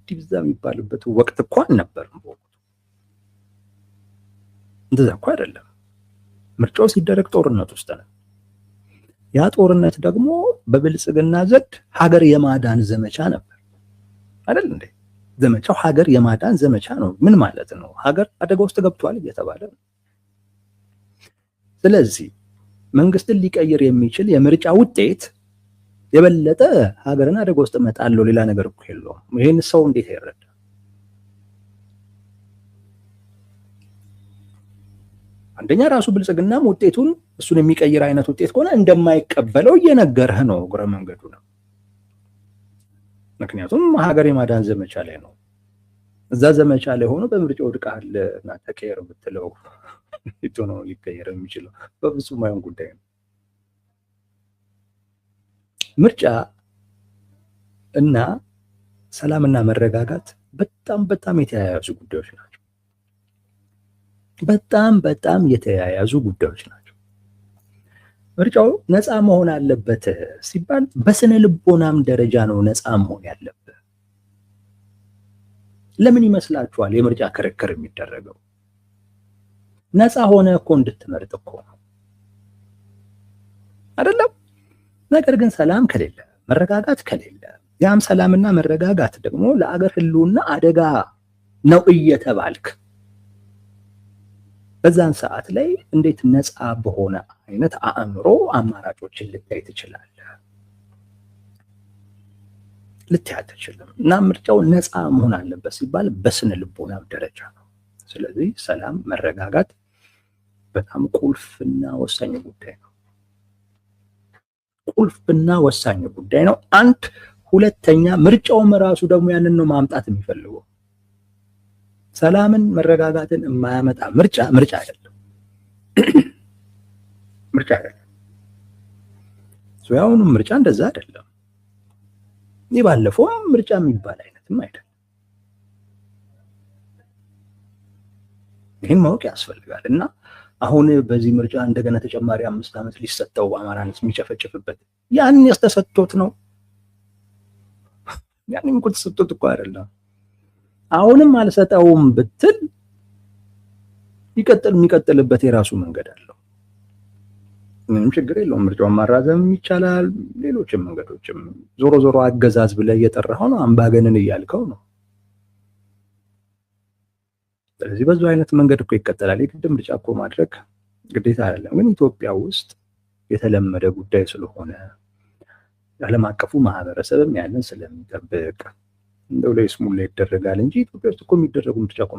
ዲብዛ የሚባልበት ወቅት እኮ አልነበረም በወቅቱ። እንደዛ እኮ አይደለም። ምርጫው ሲደረግ ጦርነት ውስጥ ነው። ያ ጦርነት ደግሞ በብልጽግና ዘንድ ሀገር የማዳን ዘመቻ ነበር አይደል እንዴ? ዘመቻው ሀገር የማዳን ዘመቻ ነው። ምን ማለት ነው? ሀገር አደጋ ውስጥ ገብቷል እየተባለ ነው። ስለዚህ መንግስትን ሊቀይር የሚችል የምርጫ ውጤት የበለጠ ሀገርን አደጋ ውስጥ መጣለው ሌላ ነገር እኮ የለውም። ይሄን ሰው እንዴት ይረዳ? አንደኛ ራሱ ብልጽግናም ውጤቱን እሱን የሚቀይር አይነት ውጤት ከሆነ እንደማይቀበለው እየነገረህ ነው እግረ መንገዱ ነው። ምክንያቱም ሀገር የማዳን ዘመቻ ላይ ነው። እዛ ዘመቻ ላይ ሆኖ በምርጫ ወድቀሃል እና ተቀየር ብትለው ይቶ ነው ሊቀየር የሚችለው? በፍጹም አይሆን ጉዳይ ነው። ምርጫ እና ሰላምና መረጋጋት በጣም የተያያዙ ጉዳዮች ናቸው። በጣም የተያያዙ ጉዳዮች ናቸው። ምርጫው ነፃ መሆን አለበት ሲባል በስነ ልቦናም ደረጃ ነው ነፃ መሆን ያለበት። ለምን ይመስላችኋል የምርጫ ክርክር የሚደረገው? ነፃ ሆነ እኮ እንድትመርጥ እኮ ነው አይደለም? ነገር ግን ሰላም ከሌለ፣ መረጋጋት ከሌለ፣ ያም ሰላምና መረጋጋት ደግሞ ለአገር ህልውና አደጋ ነው እየተባልክ በዛን ሰዓት ላይ እንዴት ነፃ በሆነ አይነት አእምሮ አማራጮችን ልታይ ትችላለህ? ልታይ አትችልም። እና ምርጫው ነፃ መሆን አለበት ሲባል በስነ ልቦናም ደረጃ ነው። ስለዚህ ሰላም፣ መረጋጋት በጣም ቁልፍና ወሳኝ ጉዳይ ነው። ቁልፍና ወሳኝ ጉዳይ ነው። አንድ ሁለተኛ፣ ምርጫውም ራሱ ደግሞ ያንን ነው ማምጣት የሚፈልገው። ሰላምን መረጋጋትን የማያመጣ ምርጫ አይደለም። ምርጫ አይደለም። ያሁኑ ምርጫ እንደዛ አይደለም። ይህ ባለፈውም ምርጫ የሚባል አይነትም አይደለም። ይህን ማወቅ ያስፈልጋል። እና አሁን በዚህ ምርጫ እንደገና ተጨማሪ 5 ዓመት ሊሰጠው አማራን የሚጨፈጭፍበት ያን ያስተሰጥቶት ነው። ያንን እኮ ተሰጥቶት እኮ አይደለም። አሁንም አልሰጠውም ብትል የሚቀጥልበት የራሱ መንገድ አለው። ምንም ችግር የለውም። ምርጫውን ማራዘም ይቻላል። ሌሎችም መንገዶችም ዞሮ አገዛዝ ብለህ እየጠራኸው ነው፣ አምባገነን እያልከው ነው። ስለዚህ በዙ አይነት መንገድ እኮ ይቀጥላል። የግድ ምርጫ እኮ ማድረግ ግዴታ አይደለም። ግን ኢትዮጵያ ውስጥ የተለመደ ጉዳይ ስለሆነ ዓለም አቀፉ ማህበረሰብም ያንን ስለሚጠብቅ እንደው ለይስሙላ ይደረጋል እንጂ ኢትዮጵያ ውስጥ እኮ የሚደረጉ ምርጫ እኮ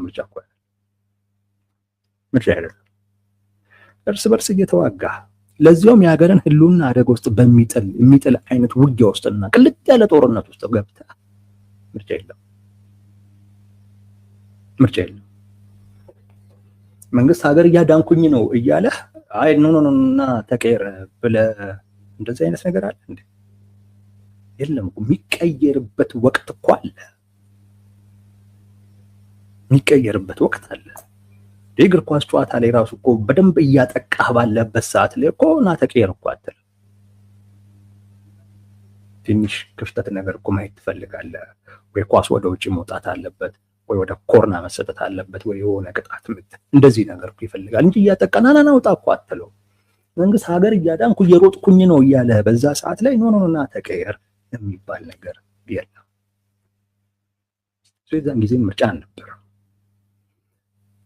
ምርጫ አይደለም። እርስ በርስ እየተዋጋ ለዚያውም የሀገርን ህልውና አደጋ ውስጥ የሚጥል አይነት ውጊያ ውስጥና ቅልጥ ያለ ጦርነት ውስጥ ገብተህ ምርጫ የለም። መንግስት ሀገር እያዳንኩኝ ነው እያለህ አይ ኖ እና ተቀየር ብለህ እንደዚህ አይነት ነገር አለ እንዴ? የለም እኮ የሚቀየርበት ወቅት እኮ አለ። የእግር ኳስ ጨዋታ ላይ ራሱ እኮ በደንብ እያጠቃህ ባለበት ሰዓት ላይ እኮ እና ተቀየር እኮ አትልም። ትንሽ ክፍተት ነገር እኮ ማየት ትፈልጋለህ። ወይ ኳስ ወደ ውጭ መውጣት አለበት፣ ወይ ወደ ኮርና መሰጠት አለበት፣ ወይ የሆነ ቅጣት ምት እንደዚህ ነገር እኮ ይፈልጋል እንጂ እያጠቃና ናውጣ እኮ አትለው። መንግስት ሀገር እያዳንኩ እየሮጥኩኝ ነው እያለ በዛ ሰዓት ላይ ኖ እና ተቀየር የሚባል ነገር የለም። ስለዚህ ጊዜ ምርጫ ነበር።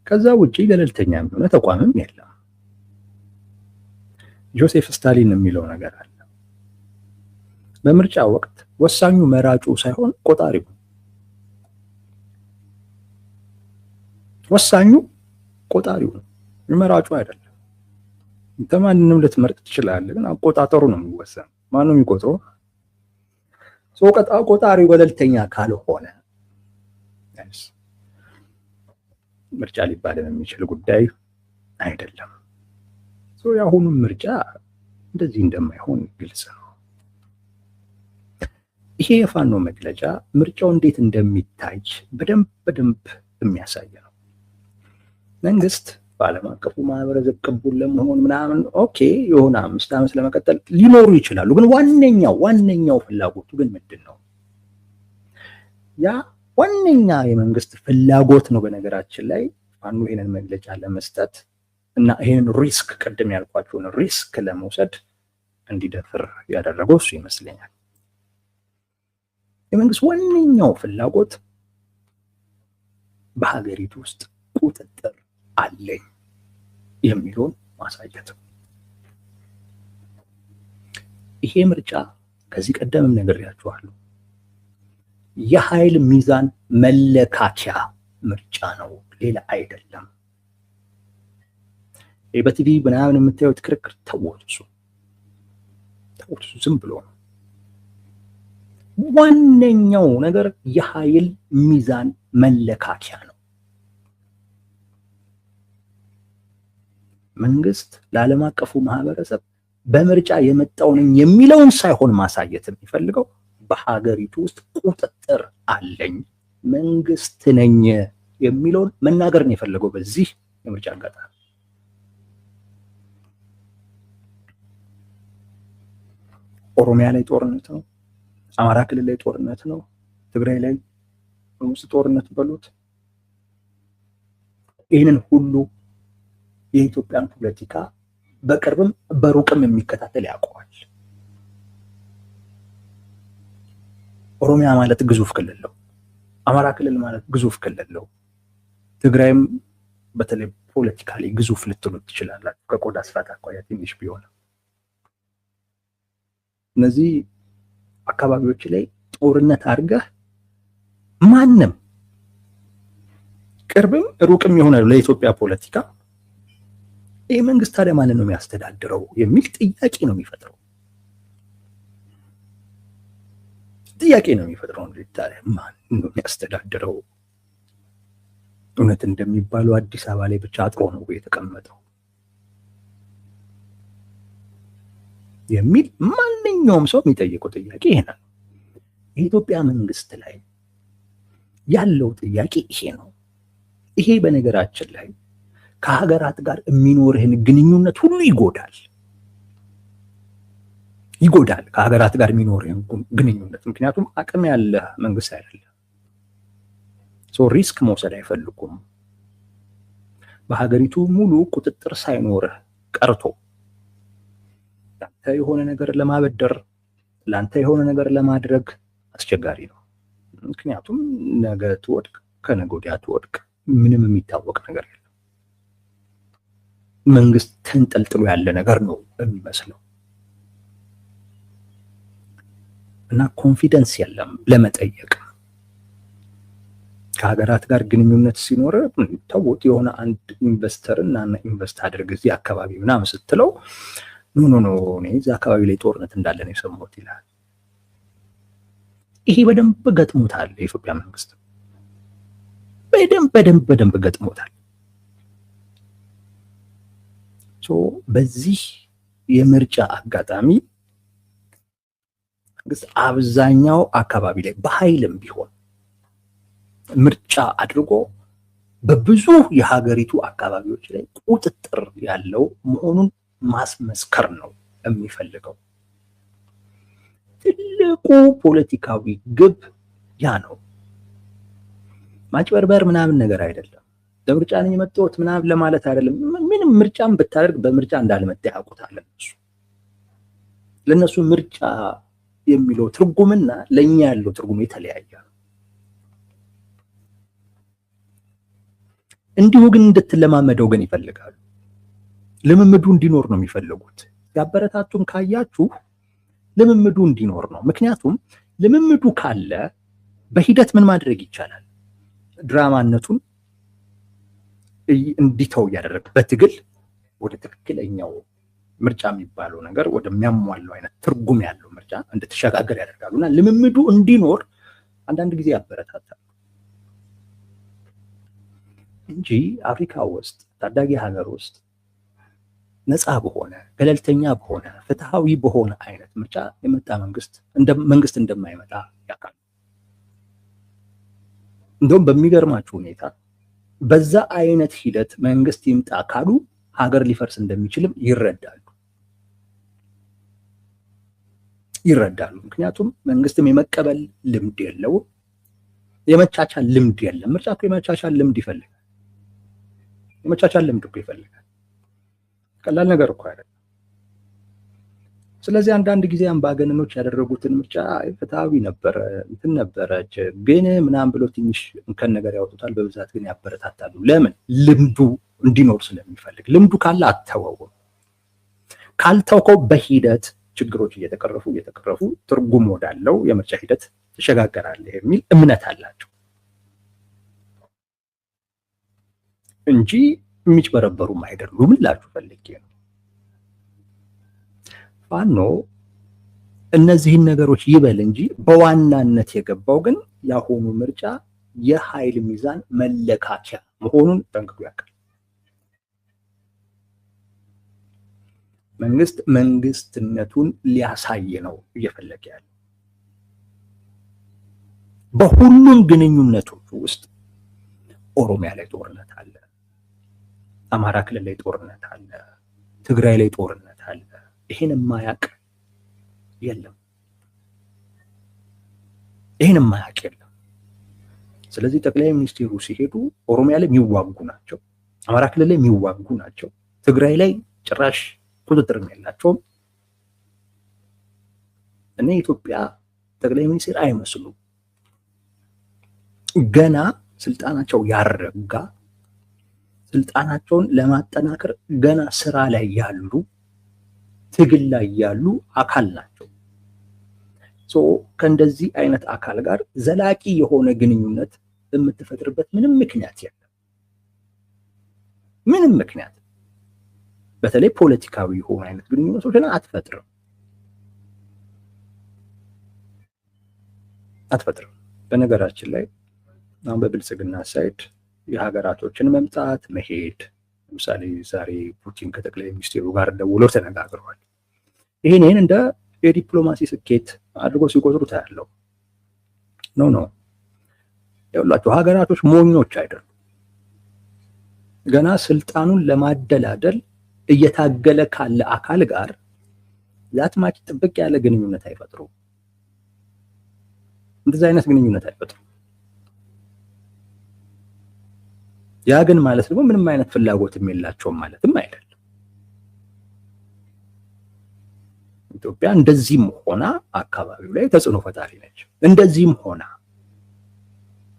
ከዛ ውጪ ገለልተኛ የሆነ ተቋምም የለም። ጆሴፍ ስታሊን የሚለው ነገር አለ። በምርጫ ወቅት ወሳኙ መራጩ ሳይሆን ቆጣሪው። ወሳኙ ቆጣሪው ነው፣ መራጩ አይደለም። ማንንም ልትመርጥ ትችላለህ፣ ግን አቆጣጠሩ ነው የሚወሰነው። ማን ነው የሚቆጥረው? ቆጣሪው ገለልተኛ ካልሆነ ምርጫ ሊባል የሚችል ጉዳይ አይደለም። የአሁኑ ምርጫ እንደዚህ እንደማይሆን ግልጽ ነው። ይሄ የፋኖ መግለጫ ምርጫው እንዴት እንደሚታይ በደንብ የሚያሳይ ነው። መንግስት በዓለም አቀፉ ማህበረሰብ ቅቡል ለመሆን ምናምን ኦኬ የሆነ 5 ዓመት ለመቀጠል ሊኖሩ ይችላሉ። ግን ዋነኛው ፍላጎቱ ግን ምንድን ነው? ያ ዋነኛ የመንግስት ፍላጎት ነው። በነገራችን ላይ ፋኖ ይሄንን መግለጫ ለመስጠት እና ይሄንን ሪስክ ቅድም ያልኳቸውን ሪስክ ለመውሰድ እንዲደፍር ያደረገው እሱ ይመስለኛል። የመንግስት ዋነኛው ፍላጎት በሀገሪቱ ውስጥ ቁጥጥር አለኝ የሚለውን ማሳየት። ይሄ ምርጫ ከዚህ ቀደምም ነግሬያችኋለሁ፣ የኃይል ሚዛን መለካቻ ምርጫ ነው፣ ሌላ አይደለም። በቲቪ ምናምን የምታዩት ክርክር ተውት፣ እሱ ዝም ብሎ ነው። ዋነኛው ነገር የኃይል ሚዛን መለካኪያ ነው። መንግስት ለዓለም አቀፉ ማህበረሰብ በምርጫ የመጣውን የሚለውን ሳይሆን ማሳየት የሚፈልገው በሀገሪቱ ውስጥ ቁጥጥር አለኝ መንግስት ነኝ የሚለውን መናገር ነው የፈለገው በዚህ የምርጫ አጋጣሚ። ኦሮሚያ ላይ ጦርነት ነው፣ አማራ ክልል ላይ ጦርነት ነው፣ ትግራይ ላይ ውስጥ ጦርነት በሉት። ይህንን ሁሉ የኢትዮጵያን ፖለቲካ በቅርብም በሩቅም የሚከታተል ያውቀዋል። ኦሮሚያ ማለት ግዙፍ ክልል ነው። አማራ ክልል ማለት ግዙፍ ክልል ነው። ትግራይም በተለይ ፖለቲካሊ ግዙፍ ልትሉት ትችላላችሁ ከቆዳ ስፋት አኳያ ትንሽ ቢሆንም። እነዚህ አካባቢዎች ላይ ጦርነት አድርገህ ማንም ቅርብም ሩቅም የሆነ ለኢትዮጵያ ፖለቲካ ይህ መንግስት ታዲያ ማንን ነው የሚያስተዳድረው የሚል ጥያቄ ነው የሚፈጥረው። እንዴ ታዲያ ማን ነው የሚያስተዳድረው? እውነት እንደሚባለው አዲስ አበባ ላይ ብቻ አጥሮ ነው የተቀመጠው የሚል ማንኛውም ሰው የሚጠይቀው ጥያቄ ይሄ ነው። የኢትዮጵያ መንግስት ላይ ያለው ጥያቄ ይሄ ነው። ይሄ በነገራችን ላይ ከሀገራት ጋር የሚኖርህን ግንኙነት ሁሉ ይጎዳል። ከሀገራት ጋር የሚኖርህን ግንኙነት። ምክንያቱም አቅም ያለ መንግስት አይደለም። ሪስክ መውሰድ አይፈልጉም። በሀገሪቱ ሙሉ ቁጥጥር ሳይኖርህ ቀርቶ ለአንተ የሆነ ነገር ለማበደር፣ ለአንተ የሆነ ነገር ለማድረግ አስቸጋሪ ነው። ምክንያቱም ነገ ትወድቅ፣ ከነገ ወዲያ ትወድቅ፣ ምንም የሚታወቅ ነገር የለም። መንግስት ተንጠልጥሎ ያለ ነገር ነው የሚመስለው እና ኮንፊደንስ የለም ለመጠየቅ። ከሀገራት ጋር ግንኙነት ሲኖር ተውት፣ የሆነ አንድ ኢንቨስተር እና ኢንቨስት አድርግ እዚህ አካባቢ ምናምን ስትለው ኖ እኔ እዚህ አካባቢ ላይ ጦርነት እንዳለ ነው የሰማሁት ይላል። ይሄ በደንብ ገጥሞታል። የኢትዮጵያ መንግስት በደንብ ገጥሞታል። በዚህ የምርጫ አጋጣሚ መንግስት አብዛኛው አካባቢ ላይ በኃይልም ቢሆን ምርጫ አድርጎ በብዙ የሀገሪቱ አካባቢዎች ላይ ቁጥጥር ያለው መሆኑን ማስመስከር ነው የሚፈልገው። ትልቁ ፖለቲካዊ ግብ ያ ነው። ማጭበርበር ምናምን ነገር አይደለም። ለምርጫ ነኝ የመጣሁት ምናምን ለማለት አይደለም። ምንም ምርጫም ብታደርግ በምርጫ እንዳልመጣ ያውቁታል እነሱ። ለነሱ ምርጫ የሚለው ትርጉምና ለኛ ያለው ትርጉም የተለያየ ነው። እንዲሁ ግን እንድትለማመደው ግን ይፈልጋሉ። ልምምዱ እንዲኖር ነው የሚፈልጉት። ያበረታቱም ካያችሁ ልምምዱ እንዲኖር ነው። ምክንያቱም ልምምዱ ካለ በሂደት ምን ማድረግ ይቻላል? ድራማነቱን እንዲተው እያደረግ በትግል ወደ ትክክለኛው ምርጫ የሚባለው ነገር ወደሚያሟለው አይነት ትርጉም ያለው ምርጫ እንድትሸጋገር ያደርጋሉ እና ልምምዱ እንዲኖር አንዳንድ ጊዜ ያበረታታሉ እንጂ አፍሪካ ውስጥ ታዳጊ ሀገር ውስጥ ነፃ በሆነ ገለልተኛ በሆነ ፍትሃዊ በሆነ አይነት ምርጫ የመጣ መንግስት እንደማይመጣ ያውቃሉ። እንደውም በሚገርማችሁ ሁኔታ በዛ አይነት ሂደት መንግስት ይምጣ ካሉ ሀገር ሊፈርስ እንደሚችልም ይረዳሉ። ምክንያቱም መንግስትም የመቀበል ልምድ የለውም፣ የመቻቻል ልምድ የለም። ምርጫ እኮ የመቻቻል ልምድ ይፈልጋል። ቀላል ነገር እኮ አይደለም። ስለዚህ አንዳንድ ጊዜ አምባገነኖች ያደረጉትን ምርጫ ፍትሃዊ ነበረ እንትን ነበረች ግን ምናምን ብሎ ትንሽ እንከን ነገር ያወጡታል። በብዛት ግን ያበረታታሉ። ለምን? ልምዱ እንዲኖር ስለሚፈልግ። ልምዱ ካለ አተወውም። ካልተውከው በሂደት ችግሮች እየተቀረፉ ትርጉም ወዳለው የምርጫ ሂደት ተሸጋገራለህ የሚል እምነት አላቸው እንጂ የሚጭበረበሩም አይደሉም ላችሁ ፈልጌ ነው። ፋኖ እነዚህን ነገሮች ይበል እንጂ በዋናነት የገባው ግን የአሁኑ ምርጫ የኃይል ሚዛን መለካኪያ መሆኑን ጠንቅቆ ያውቃል። መንግስት መንግስትነቱን ሊያሳይ ነው እየፈለገ ያለው። በሁሉም ግንኙነቶች ውስጥ ኦሮሚያ ላይ ጦርነት አለ፣ አማራ ክልል ላይ ጦርነት አለ፣ ትግራይ ላይ ጦርነት አለ። ይሄን የማያውቅ የለም። ይሄን የማያውቅ የለም። ስለዚህ ጠቅላይ ሚኒስትሩ ሲሄዱ ኦሮሚያ ላይ የሚዋጉ ናቸው፣ አማራ ክልል ላይ የሚዋጉ ናቸው፣ ትግራይ ላይ ጭራሽ ቁጥጥር የላቸውም። እና የኢትዮጵያ ጠቅላይ ሚኒስትር አይመስሉም። ገና ስልጣናቸው ያረጋ፣ ስልጣናቸውን ለማጠናከር ገና ስራ ላይ ያሉ፣ ትግል ላይ ያሉ አካል ናቸው። ከእንደዚህ አይነት አካል ጋር ዘላቂ የሆነ ግንኙነት የምትፈጥርበት ምንም ምክንያት የለም። ምንም ምክንያት፣ በተለይ ፖለቲካዊ የሆኑ አይነት ግንኙነቶችን አትፈጥርም። በነገራችን ላይ አሁን በብልጽግና ሳይድ የሀገራቶችን መምጣት መሄድ፣ ለምሳሌ ዛሬ ፑቲን ከጠቅላይ ሚኒስትሩ ጋር ደውለው ተነጋግረዋል። ይህን እንደ የዲፕሎማሲ ስኬት አድርጎ ሲቆጥሩ ታያለው። ኖ ያላቸው ሀገራቶች ሞኞች አይደሉም። ገና ስልጣኑን ለማደላደል እየታገለ ካለ አካል ጋር ዛትማች ጥብቅ ያለ ግንኙነት አይፈጥሩም። እንደዚህ አይነት ግንኙነት አይፈጥሩም። ያ ግን ማለት ደግሞ ምንም አይነት ፍላጎትም የላቸውም ማለትም አይደለም። ኢትዮጵያ እንደዚህም ሆና አካባቢው ላይ ተጽዕኖ ፈጣሪ ነች። እንደዚህም ሆና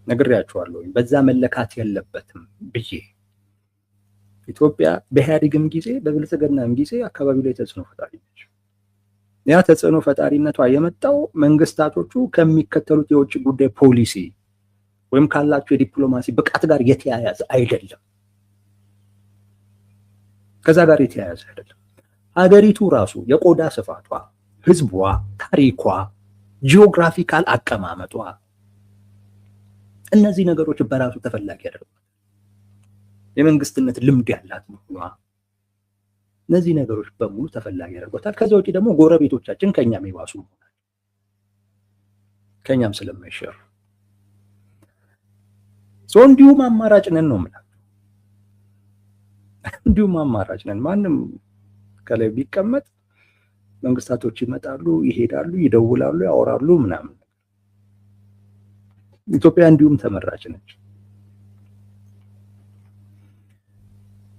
ነግሬያቸዋለሁ፣ በዛ መለካት የለበትም ብዬ። ኢትዮጵያ በኢህአዴግም ጊዜ በብልጽግናም ጊዜ አካባቢው ላይ ተጽዕኖ ፈጣሪ ነች። ያ ተጽዕኖ ፈጣሪነቷ የመጣው መንግስታቶቹ ከሚከተሉት የውጭ ጉዳይ ፖሊሲ ወይም ካላቸው የዲፕሎማሲ ብቃት ጋር የተያያዘ አይደለም። ከዛ ጋር የተያያዘ አይደለም። ሀገሪቱ ራሱ የቆዳ ስፋቷ፣ ህዝቧ፣ ታሪኳ፣ ጂኦግራፊካል አቀማመጧ፣ እነዚህ ነገሮች በራሱ ተፈላጊ ያደርጓል። የመንግስትነት ልምድ ያላት መሆኗ፣ እነዚህ ነገሮች በሙሉ ተፈላጊ ያደርጓታል። ከዛ ውጪ ደግሞ ጎረቤቶቻችን ከኛም ይባሱ መሆናል፣ ከኛም ስለማይሸር እንዲሁም አማራጭ ነን ነው የምላቸው። እንዲሁም አማራጭ ነን። ማንም ከላይ ቢቀመጥ መንግስታቶች ይመጣሉ፣ ይሄዳሉ፣ ይደውላሉ፣ ያወራሉ ምናምን። ኢትዮጵያ እንዲሁም ተመራጭ ነች።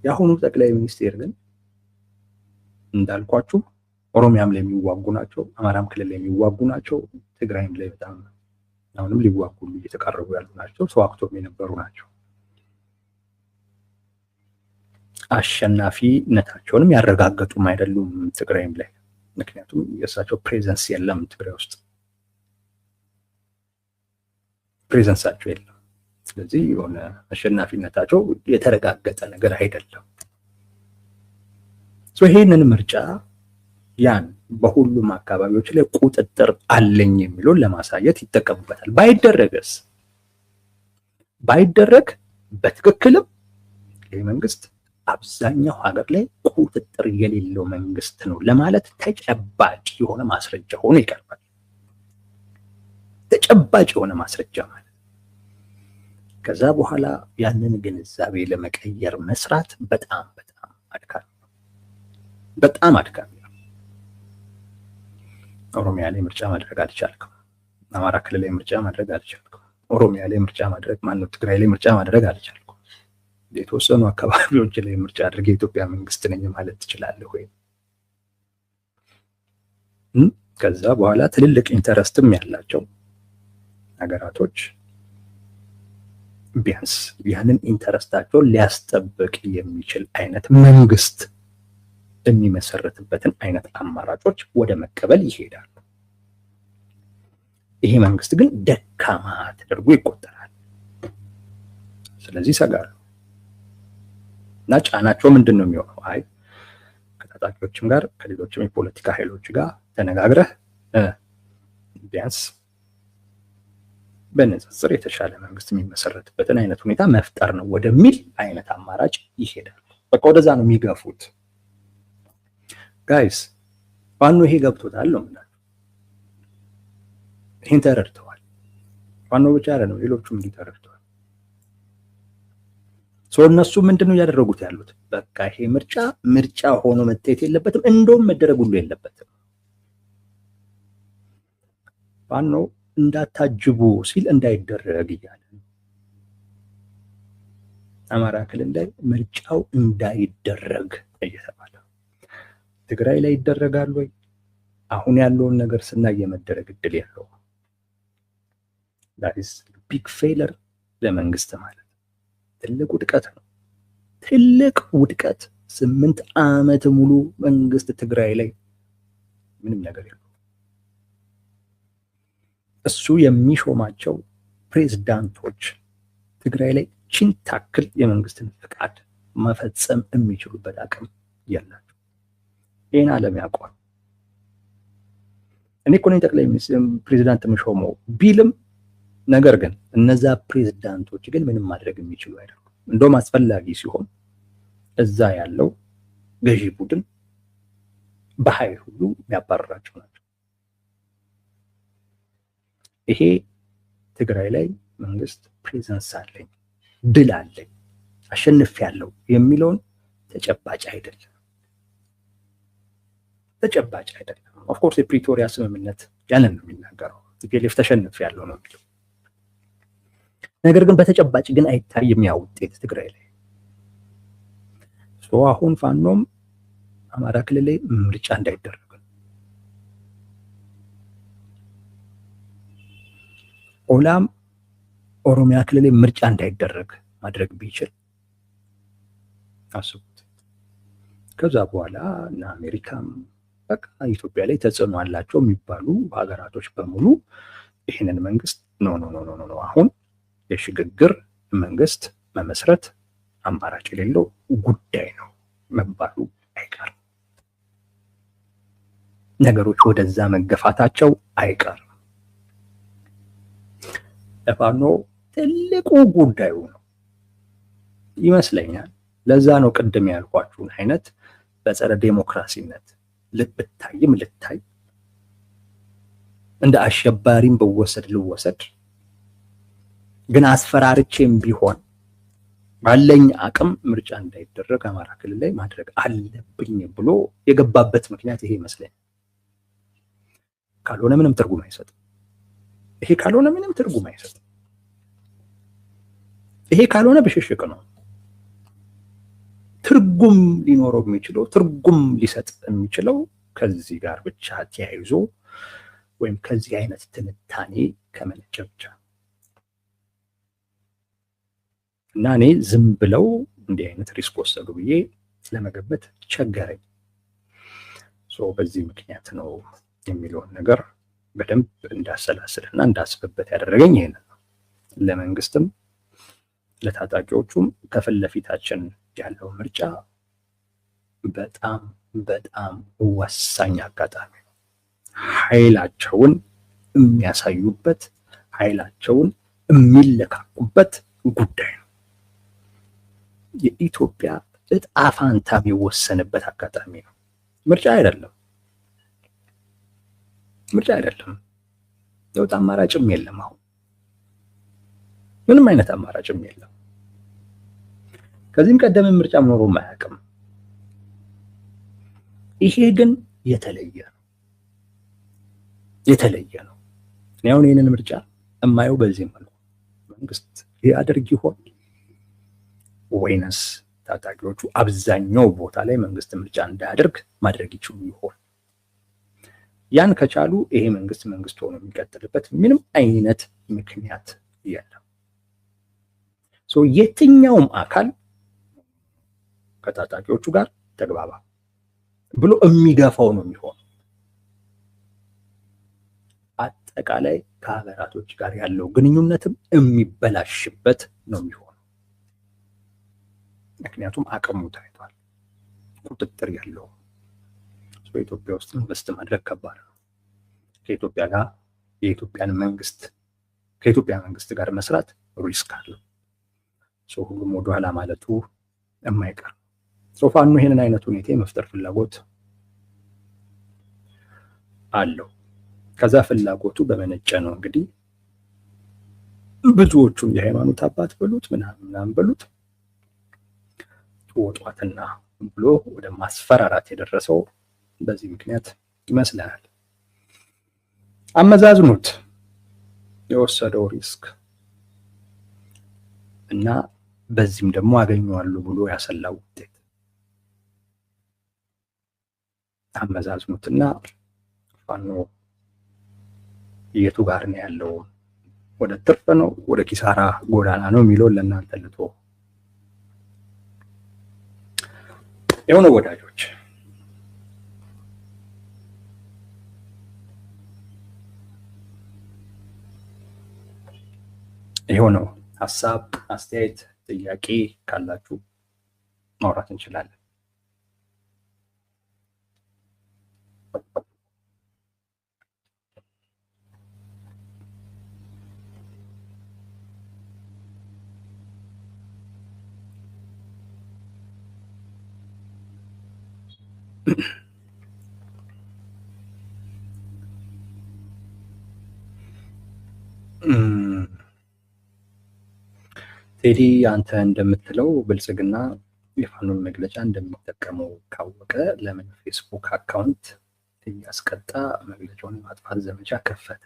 የአሁኑ ጠቅላይ ሚኒስቴር ግን እንዳልኳችሁ ኦሮሚያም ላይ የሚዋጉ ናቸው፣ አማራም ክልል ላይ የሚዋጉ ናቸው፣ ትግራይም ላይ በጣም አሁንም ሊዋጉ እየተቃረቡ ያሉ ናቸው፣ ተዋግቶም የነበሩ ናቸው። አሸናፊነታቸውንም ያረጋገጡም አይደሉም ትግራይም ላይ። ምክንያቱም የእሳቸው ፕሬዘንስ የለም ትግራይ ውስጥ፣ ፕሬዘንሳቸው የለም። ስለዚህ የሆነ አሸናፊነታቸው የተረጋገጠ ነገር አይደለም። ይሄንን ምርጫ ያን በሁሉም አካባቢዎች ላይ ቁጥጥር አለኝ የሚለውን ለማሳየት ይጠቀሙበታል። ባይደረግ በትክክልም ይህ መንግስት አብዛኛው ሀገር ላይ ቁጥጥር የሌለው መንግስት ነው ለማለት ተጨባጭ የሆነ ማስረጃ ሆኖ ይቀርባል። ተጨባጭ የሆነ ማስረጃ ማለት። ከዛ በኋላ ያንን ግንዛቤ ለመቀየር መስራት በጣም አድካሚ ነው። በጣም አድካሚ ነው። ኦሮሚያ ላይ ምርጫ ማድረግ አልቻልኩም። አማራ ክልል ላይ ምርጫ ማድረግ አልቻልኩም። ኦሮሚያ ላይ ምርጫ ማድረግ ትግራይ ላይ ምርጫ ማድረግ አልቻልኩም። የተወሰኑ አካባቢዎች ላይ ምርጫ አድርገ የኢትዮጵያ መንግስት ነኝ ማለት ትችላለህ ወይ? ከዛ በኋላ ትልልቅ ኢንተረስትም ያላቸው ሀገራቶች ቢያንስ ያንን ኢንተረስታቸውን ሊያስጠብቅ የሚችል አይነት መንግስት የሚመሰረትበትን አይነት አማራጮች ወደ መቀበል ይሄዳሉ። ይሄ መንግስት ግን ደካማ ተደርጎ ይቆጠራል። ስለዚህ ሰጋሉ። እና ጫናቸው ምንድን ነው የሚሆነው? አይ ከታጣቂዎችም ጋር ከሌሎችም የፖለቲካ ኃይሎች ጋር ተነጋግረህ ቢያንስ በንጽጽር የተሻለ መንግስት የሚመሰረትበትን አይነት ሁኔታ መፍጠር ነው ወደሚል አይነት አማራጭ ይሄዳል። በቃ ወደዛ ነው የሚገፉት። ጋይስ ፋኖ ይሄ ገብቶታል ነው የምላቸው። ይህን ተረድተዋል። ፋኖ ብቻ አይደለም ሌሎቹም እንዲህ ተረድተዋል። እነሱ ምንድነው እያደረጉት ያሉት? በቃ ይሄ ምርጫ ሆኖ መታየት የለበትም፣ እንደውም መደረግ ሁሉ የለበትም። ፋኖ እንዳታጅቡ ሲል እንዳይደረግ እያለ አማራ ክልል ላይ ምርጫው እንዳይደረግ እየተባለ ትግራይ ላይ ይደረጋል ወይ? አሁን ያለውን ነገር ስናይ የመደረግ እድል ያለው ዳትስ ቢግ ፌለር ለመንግስት ማለት ትልቅ ውድቀት ነው። ትልቅ ውድቀት። 8 ዓመት ሙሉ መንግስት ትግራይ ላይ ምንም ነገር የለው። እሱ የሚሾማቸው ፕሬዝዳንቶች ትግራይ ላይ ቺን ታክል የመንግስትን ፍቃድ መፈጸም የሚችሉበት አቅም የላቸው። ይህን ዓለም ያውቀዋል። እኔ እኮ ነኝ ጠቅላይ ሚኒስትር ፕሬዝዳንት የምሾመው ቢልም ነገር ግን እነዛ ፕሬዝዳንቶች ግን ምንም ማድረግ የሚችሉ አይደሉም። እንደውም አስፈላጊ ሲሆን እዛ ያለው ገዢ ቡድን በኃይል ሁሉ የሚያባረራቸው ናቸው። ይሄ ትግራይ ላይ መንግስት ፕሬዘንስ አለኝ፣ ድል አለኝ፣ አሸንፊያለሁ የሚለውን ተጨባጭ አይደለም። ተጨባጭ አይደለም። ኦፍኮርስ የፕሪቶሪያ ስምምነት ያንን ነው የሚናገረው። ቲፒኤልኤፍ ተሸንፊያለሁ ነው የሚለው። ነገር ግን በተጨባጭ ግን አይታይም ያ ውጤት ትግራይ ላይ። አሁን ፋኖም አማራ ክልል ላይ ምርጫ እንዳይደረግ ኦላም ኦሮሚያ ክልል ላይ ምርጫ እንዳይደረግ ማድረግ ቢችል አስቡት። ከዛ በኋላ እና አሜሪካም በቃ ኢትዮጵያ ላይ ተጽዕኖ አላቸው የሚባሉ ሀገራቶች በሙሉ ይህንን መንግስት ኖ አሁን የሽግግር መንግስት መመስረት አማራጭ የሌለው ጉዳይ ነው መባሉ አይቀርም። ነገሮች ወደዛ መገፋታቸው አይቀርም። ለፋኖ ትልቁ ጉዳዩ ነው ይመስለኛል። ለዛ ነው ቅድም ያልኳችሁን አይነት በጸረ ዴሞክራሲነት ልብታይም ልታይ እንደ አሸባሪም ልወሰድ ግን አስፈራርቼም ቢሆን ባለኝ አቅም ምርጫ እንዳይደረግ አማራ ክልል ላይ ማድረግ አለብኝ ብሎ የገባበት ምክንያት ይሄ ይመስለኛል። ካልሆነ ምንም ትርጉም አይሰጥም። ይሄ ካልሆነ ምንም ትርጉም አይሰጥም። ይሄ ካልሆነ ብሽሽቅ ነው። ትርጉም ሊኖረው የሚችለው ትርጉም ሊሰጥ የሚችለው ከዚህ ጋር ብቻ ተያይዞ ወይም ከዚህ አይነት ትንታኔ ከመነጨ ብቻ እና እኔ ዝም ብለው እንዲህ አይነት ሪስክ ወሰዱ ብዬ ለመገመት ቸገረኝ። በዚህ ምክንያት ነው የሚለውን ነገር በደንብ እንዳሰላስልና እንዳስብበት ያደረገኝ ይሄን ነው። ለመንግስትም ለታጣቂዎቹም ከፊት ለፊታችን ያለው ምርጫ በጣም በጣም ወሳኝ አጋጣሚ ነው። ኃይላቸውን የሚያሳዩበት፣ ኃይላቸውን የሚለካኩበት ጉዳይ ነው። የኢትዮጵያ እጣ ፋንታ የሚወሰንበት አጋጣሚ ነው። ምርጫ አይደለም። ለውጥ አማራጭም የለም። አሁን ምንም አይነት አማራጭም የለም። ከዚህም ቀደም ምርጫም ኖሮ አያውቅም። ይሄ ግን የተለየ ነው። አሁን ይህንን ምርጫ የማየው በዚህ መልኩ መንግስት ያደርግ ይሆን ወይንስ ታጣቂዎቹ አብዛኛው ቦታ ላይ መንግስት ምርጫ እንዳያደርግ ማድረግ ይችሉ ይሆን? ያን ከቻሉ ይሄ መንግስት ሆኖ የሚቀጥልበት ምንም አይነት ምክንያት የለም። የትኛውም አካል ከታጣቂዎቹ ጋር ተግባባ ብሎ የሚገፋው ነው የሚሆነው። አጠቃላይ ከሀገራቶች ጋር ያለው ግንኙነትም የሚበላሽበት ነው የሚሆነው። ምክንያቱም አቅሙ ታይቷል፣ ቁጥጥር ያለው በኢትዮጵያ ውስጥ ኢንቨስት ማድረግ ከባድ ነው። ከኢትዮጵያ ጋር ከኢትዮጵያ መንግስት ጋር መስራት ሪስክ አለው። ሁሉም ወደኋላ ማለቱ የማይቀር ፋኖ ይሄንን አይነት ሁኔታ የመፍጠር ፍላጎት አለው። ከዛ ፍላጎቱ በመነጨ ነው እንግዲህ ብዙዎቹም የሃይማኖት አባት በሉት ምናምን በሉት ወጧትና ብሎ ወደ ማስፈራራት የደረሰው በዚህ ምክንያት ይመስላል። አመዛዝኑት የወሰደው ሪስክ እና በዚህም ደግሞ አገኘዋለሁ ብሎ ያሰላው ውጤት አመዛዝኑትና ፋኖ የቱ ጋር ነው ያለው? ወደ ትርፍ ነው ወደ ኪሳራ ጎዳና ነው የሚለውን ለእናንተ ልቶ የሆነ ወዳጆች የሆነው ሀሳብ፣ አስተያየት፣ ጥያቄ ካላችሁ ማውራት እንችላለን። ቴዲ አንተ እንደምትለው ብልጽግና የፋኖን መግለጫ እንደሚጠቀመው ካወቀ ለምን ፌስቡክ አካውንት እያስቀጣ መግለጫውን የማጥፋት ዘመቻ ከፈተ?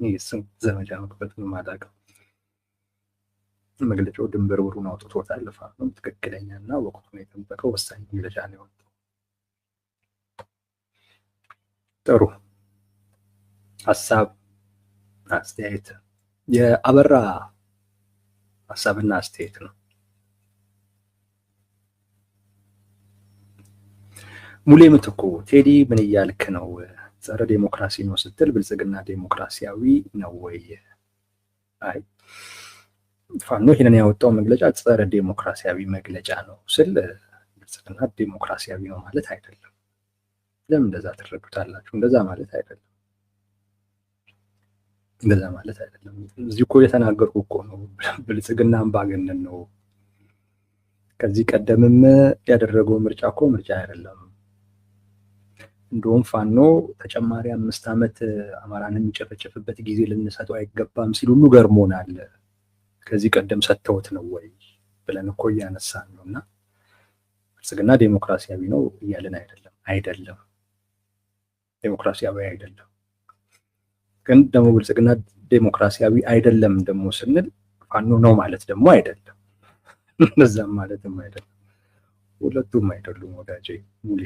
ይህስም ዘመቻ መክፈቱን ማላውቀው። መግለጫው ድንብርብሩን አውጥቶታል። ፋኖም ትክክለኛና ወቅቱን የጠበቀ ወሳኝ መግለጫ ነው የወጣው። ጥሩ ሀሳብ አስተያየት የአበራ ሀሳብና አስተያየት ነው። ሙሌ ምትኩ ቴዲ ምን እያልክ ነው? ጸረ ዴሞክራሲ ነው ስትል ብልጽግና ዴሞክራሲያዊ ነው ወይ? አይ ፋኖ ይህንን ያወጣው መግለጫ ጸረ ዴሞክራሲያዊ መግለጫ ነው ስል ብልጽግና ዴሞክራሲያዊ ነው ማለት አይደለም። ለምን እንደዛ ትረዱታላችሁ? እንደዛ ማለት አይደለም። እንደዛ ማለት አይደለም። እዚህ እኮ የተናገርኩ እኮ ነው። ብልጽግና አምባገነን ነው። ከዚህ ቀደምም ያደረገው ምርጫ እኮ ምርጫ አይደለም። እንደውም ፋኖ ተጨማሪ 5 ዓመት አማራን የሚጨፈጨፍበት ጊዜ ልንሰጠው አይገባም ሲሉ ሁሉ ገርሞናል። ከዚህ ቀደም ሰጥተውት ነው ወይ ብለን እኮ እያነሳን ነው። እና ብልጽግና ዴሞክራሲያዊ ነው እያልን አይደለም። ዴሞክራሲያዊ አይደለም። ግን ደግሞ ብልጽግና ዴሞክራሲያዊ አይደለም ደግሞ ስንል ፋኖ ነው ማለት ደግሞ አይደለም። እነዛም ማለትም አይደለም። ሁለቱም አይደሉም ወዳጄ ሙሌ።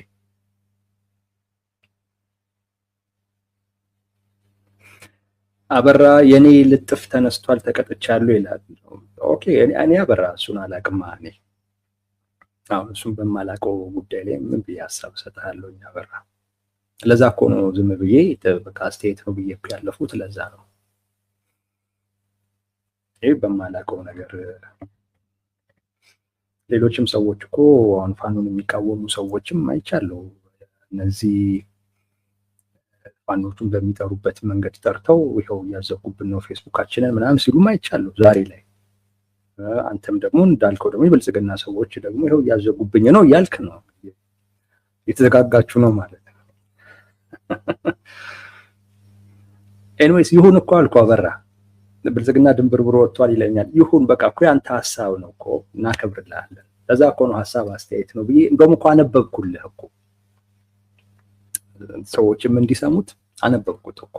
አበራ የኔ ልጥፍ ተነስቷል ተቀጥቻለሁ ይላል። ኦኬ እኔ አበራ እሱን አላቅማ። እኔ አሁን እሱን በማላውቀው ጉዳይ ላይ ምን ብዬ ሀሳብ እሰጥሃለሁ? አበራ ለዛ እኮ ነው ዝም ብዬ በቃ አስተያየት ነው ብዬ ያለፉት። ለዛ ነው ይሄ በማላውቀው ነገር። ሌሎችም ሰዎች እኮ አሁን ፋኖን የሚቃወሙ ሰዎችም አይቻለሁ። እነዚህ ፋኖቹን በሚጠሩበት መንገድ ጠርተው ይኸው እያዘጉብን ነው ፌስቡካችንን ምናምን ሲሉም አይቻለሁ ዛሬ ላይ። አንተም ደግሞ እንዳልከው ደግሞ የብልጽግና ሰዎች ደግሞ ይኸው እያዘጉብኝ ነው እያልክ ነው። የተዘጋጋችሁ ነው ማለት ነው። ኤኒዌይስ ይሁን እኮ አልኩ አበራ። ብልጽግና ድንብርብር ወጥቷል ይለኛል። ይሁን በቃ እኮ ያንተ ሀሳብ ነው እኮ እናከብርልሃለን። ለዛ እኮ ነው ሀሳብ አስተያየት ነው ብዬ እንደውም እኮ አነበብኩልህ እኮ ሰዎችም እንዲሰሙት አነበብኩት እኮ።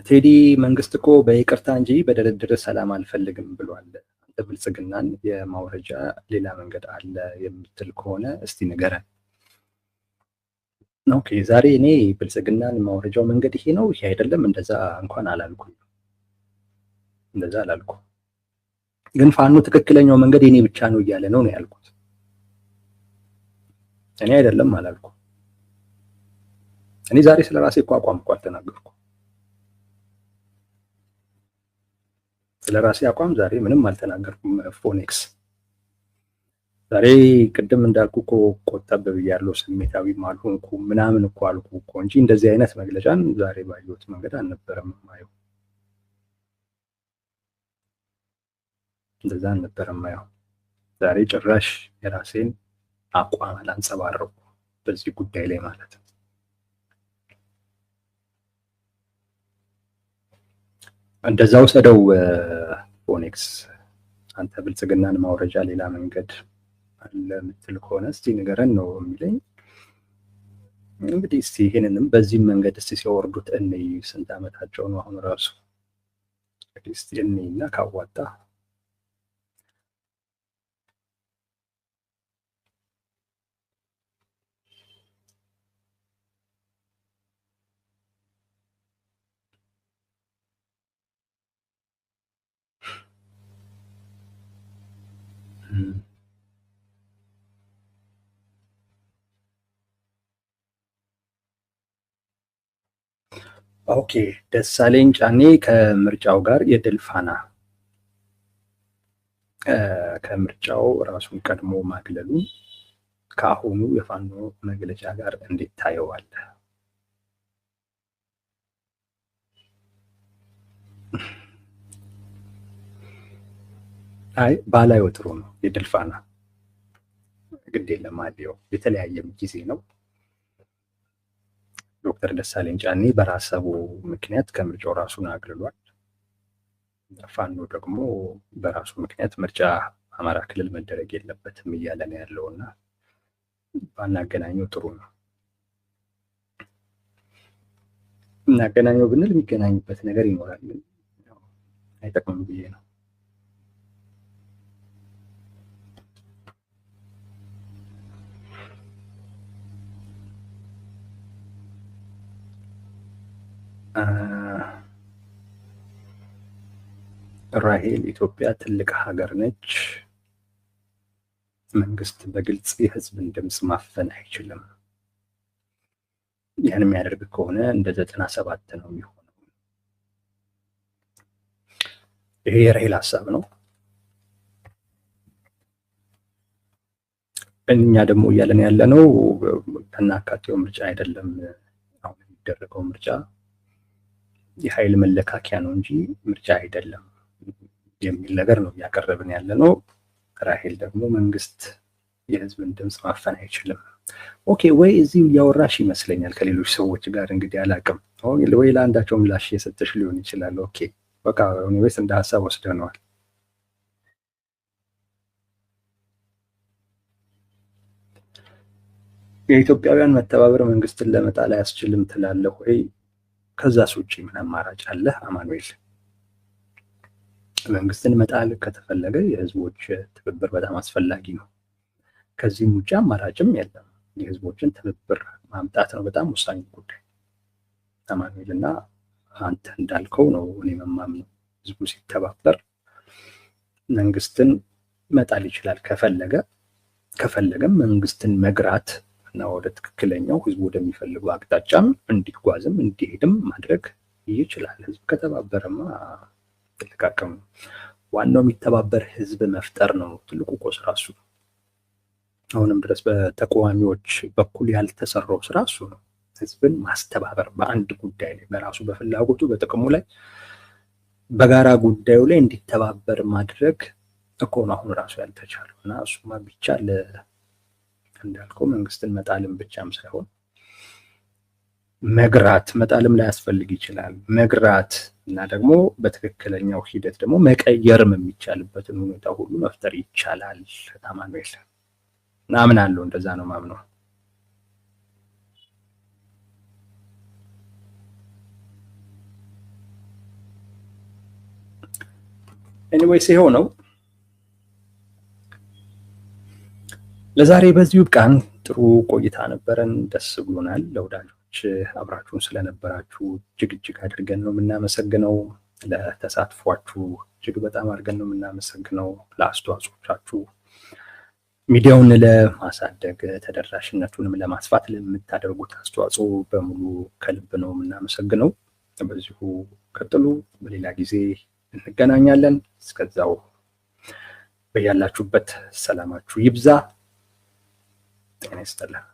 ቴዲ መንግስት እኮ በይቅርታ እንጂ በድርድር ሰላም አልፈልግም ብሏል። አንተ ብልጽግናን የማውረጃ ሌላ መንገድ አለ የምትል ከሆነ እስቲ ንገረን። ኦኬ ዛሬ እኔ ብልጽግናን የማውረጃው መንገድ ይሄ ነው ይሄ አይደለም እንደዛ እንኳን አላልኩም። ግን ፋኖ ትክክለኛው መንገድ የኔ ብቻ ነው እያለ ነው ያልኩት። እኔ አይደለም አላልኩም። እኔ ዛሬ ስለራሴ እኮ አቋም እኮ አልተናገርኩም። ስለ ራሴ አቋም ዛሬ ምንም አልተናገርኩም። ፎኔክስ ዛሬ ቅድም እንዳልኩ እኮ ቆጠብ ብያለሁ፣ ስሜታዊም አልሆንኩም ምናምን እኮ አልኩ እኮ እንጂ እንደዚህ አይነት መግለጫን ዛሬ ባየሁት መንገድ አልነበረም ማየው። እንደዛ አልነበረም ማየው። ዛሬ ጭራሽ የራሴን አቋም አላንጸባረቁ በዚህ ጉዳይ ላይ ማለት ነው። እንደዛ ውሰደው ፎኔክስ። አንተ ብልጽግናን ማውረጃ ሌላ መንገድ አለ የምትል ከሆነ እስቲ ንገረን ነው የሚለኝ። እንግዲህ እስቲ ይሄንንም በዚህም መንገድ እስቲ ሲያወርዱት እንይ። ስንት ዓመታቸው ነው አሁን ራሱ? እንግዲህ እስቲ እንይና ካዋጣ ኦኬ። ደሳለኝ ጫኔ ከምርጫው ጋር የድል ፋና ከምርጫው ራሱን ቀድሞ ማግለሉ ከአሁኑ የፋኖ መግለጫ ጋር እንዴት ታየዋለህ? አይ ባላየው ጥሩ ነው። የድል ፋና ግድ የለም አለው። የተለያየም ጊዜ ነው። ዶክተር ደሳለኝ ጫኔ በራሰቡ ምክንያት ከምርጫው ራሱን አግልሏል። ፋኖ ደግሞ በራሱ ምክንያት ምርጫ አማራ ክልል መደረግ የለበትም እያለ ነው ያለውና ባናገናኘው ጥሩ ነው። እናገናኘው ብንል የሚገናኝበት ነገር ይኖራል፣ አይጠቅምም ብዬ ነው። ራሄል ኢትዮጵያ ትልቅ ሀገር ነች። መንግስት በግልጽ የህዝብን ድምፅ ማፈን አይችልም። ያን የሚያደርግ ከሆነ እንደ 97 ነው የሚሆነው። ይሄ የራሄል ሀሳብ ነው። እኛ ደግሞ እያለን ያለ ነው ከናካቴው ምርጫ አይደለም። አሁን የሚደረገው ምርጫ የኃይል መለካኪያ ነው እንጂ ምርጫ አይደለም የሚል ነገር ነው እያቀረብን ያለ ነው። ራሄል ደግሞ መንግስት የህዝብን ድምፅ ማፈን አይችልም። ኦኬ፣ ወይ እዚህ እያወራሽ ይመስለኛል ከሌሎች ሰዎች ጋር እንግዲህ አላውቅም። ወይ ለአንዳቸው ምላሽ እየሰጠሽ ሊሆን ይችላል። ኦኬ፣ በቃ ወይስ እንደ ሀሳብ ወስደነዋል። የኢትዮጵያውያን መተባበር መንግስትን ለመጣል አያስችልም ትላለህ ወይ? ከዛስ ውጪ ምን አማራጭ አለ አማኑኤል? መንግስትን መጣል ከተፈለገ የህዝቦች ትብብር በጣም አስፈላጊ ነው። ከዚህም ውጭ አማራጭም የለም። የህዝቦችን ትብብር ማምጣት ነው በጣም ወሳኝ ጉዳይ። አማኑኤል እና አንተ እንዳልከው ነው እኔ የማምነው። ህዝቡ ሲተባበር መንግስትን መጣል ይችላል። ከፈለገም መንግስትን መግራት እና ወደ ትክክለኛው ህዝቡ ወደሚፈልገው አቅጣጫም እንዲጓዝም እንዲሄድም ማድረግ ይችላል። ህዝብ ከተባበረማ ትልቅ አቅም ነው። ዋናው የሚተባበር ህዝብ መፍጠር ነው ትልቁ ስራ እሱ። አሁንም ድረስ በተቃዋሚዎች በኩል ያልተሰራው ስራ እሱ ነው። ህዝብን ማስተባበር በአንድ ጉዳይ ላይ በራሱ በፍላጎቱ በጥቅሙ ላይ በጋራ ጉዳዩ ላይ እንዲተባበር ማድረግ እኮ ነው አሁን ራሱ ያልተቻለው። እና እሱማ ቢቻል እንዳልከው መንግስትን መጣልም ብቻም ሳይሆን መግራት፣ መጣልም ላይ ያስፈልግ ይችላል። መግራት እና ደግሞ በትክክለኛው ሂደት ደግሞ መቀየርም የሚቻልበትን ሁኔታ ሁሉ መፍጠር ይቻላል። አማኑኤል አምናለሁ፣ እንደዛ ነው ማምነው። ኤኒዌይስ ይሄው ነው። ለዛሬ በዚሁ ቃን ጥሩ ቆይታ ነበረን። ደስ ብሎናል። ለወዳጆች አብራችሁን ስለነበራችሁ እጅግ አድርገን ነው የምናመሰግነው። ለተሳትፏችሁ እጅግ በጣም አድርገን ነው የምናመሰግነው። ለአስተዋጽኦቻችሁ፣ ሚዲያውን ለማሳደግ ተደራሽነቱንም ለማስፋት ለምታደርጉት አስተዋጽኦ በሙሉ ከልብ ነው የምናመሰግነው። በዚሁ ቀጥሉ። በሌላ ጊዜ እንገናኛለን። እስከዛው በያላችሁበት ሰላማችሁ ይብዛ። ጤና ይስጥልን።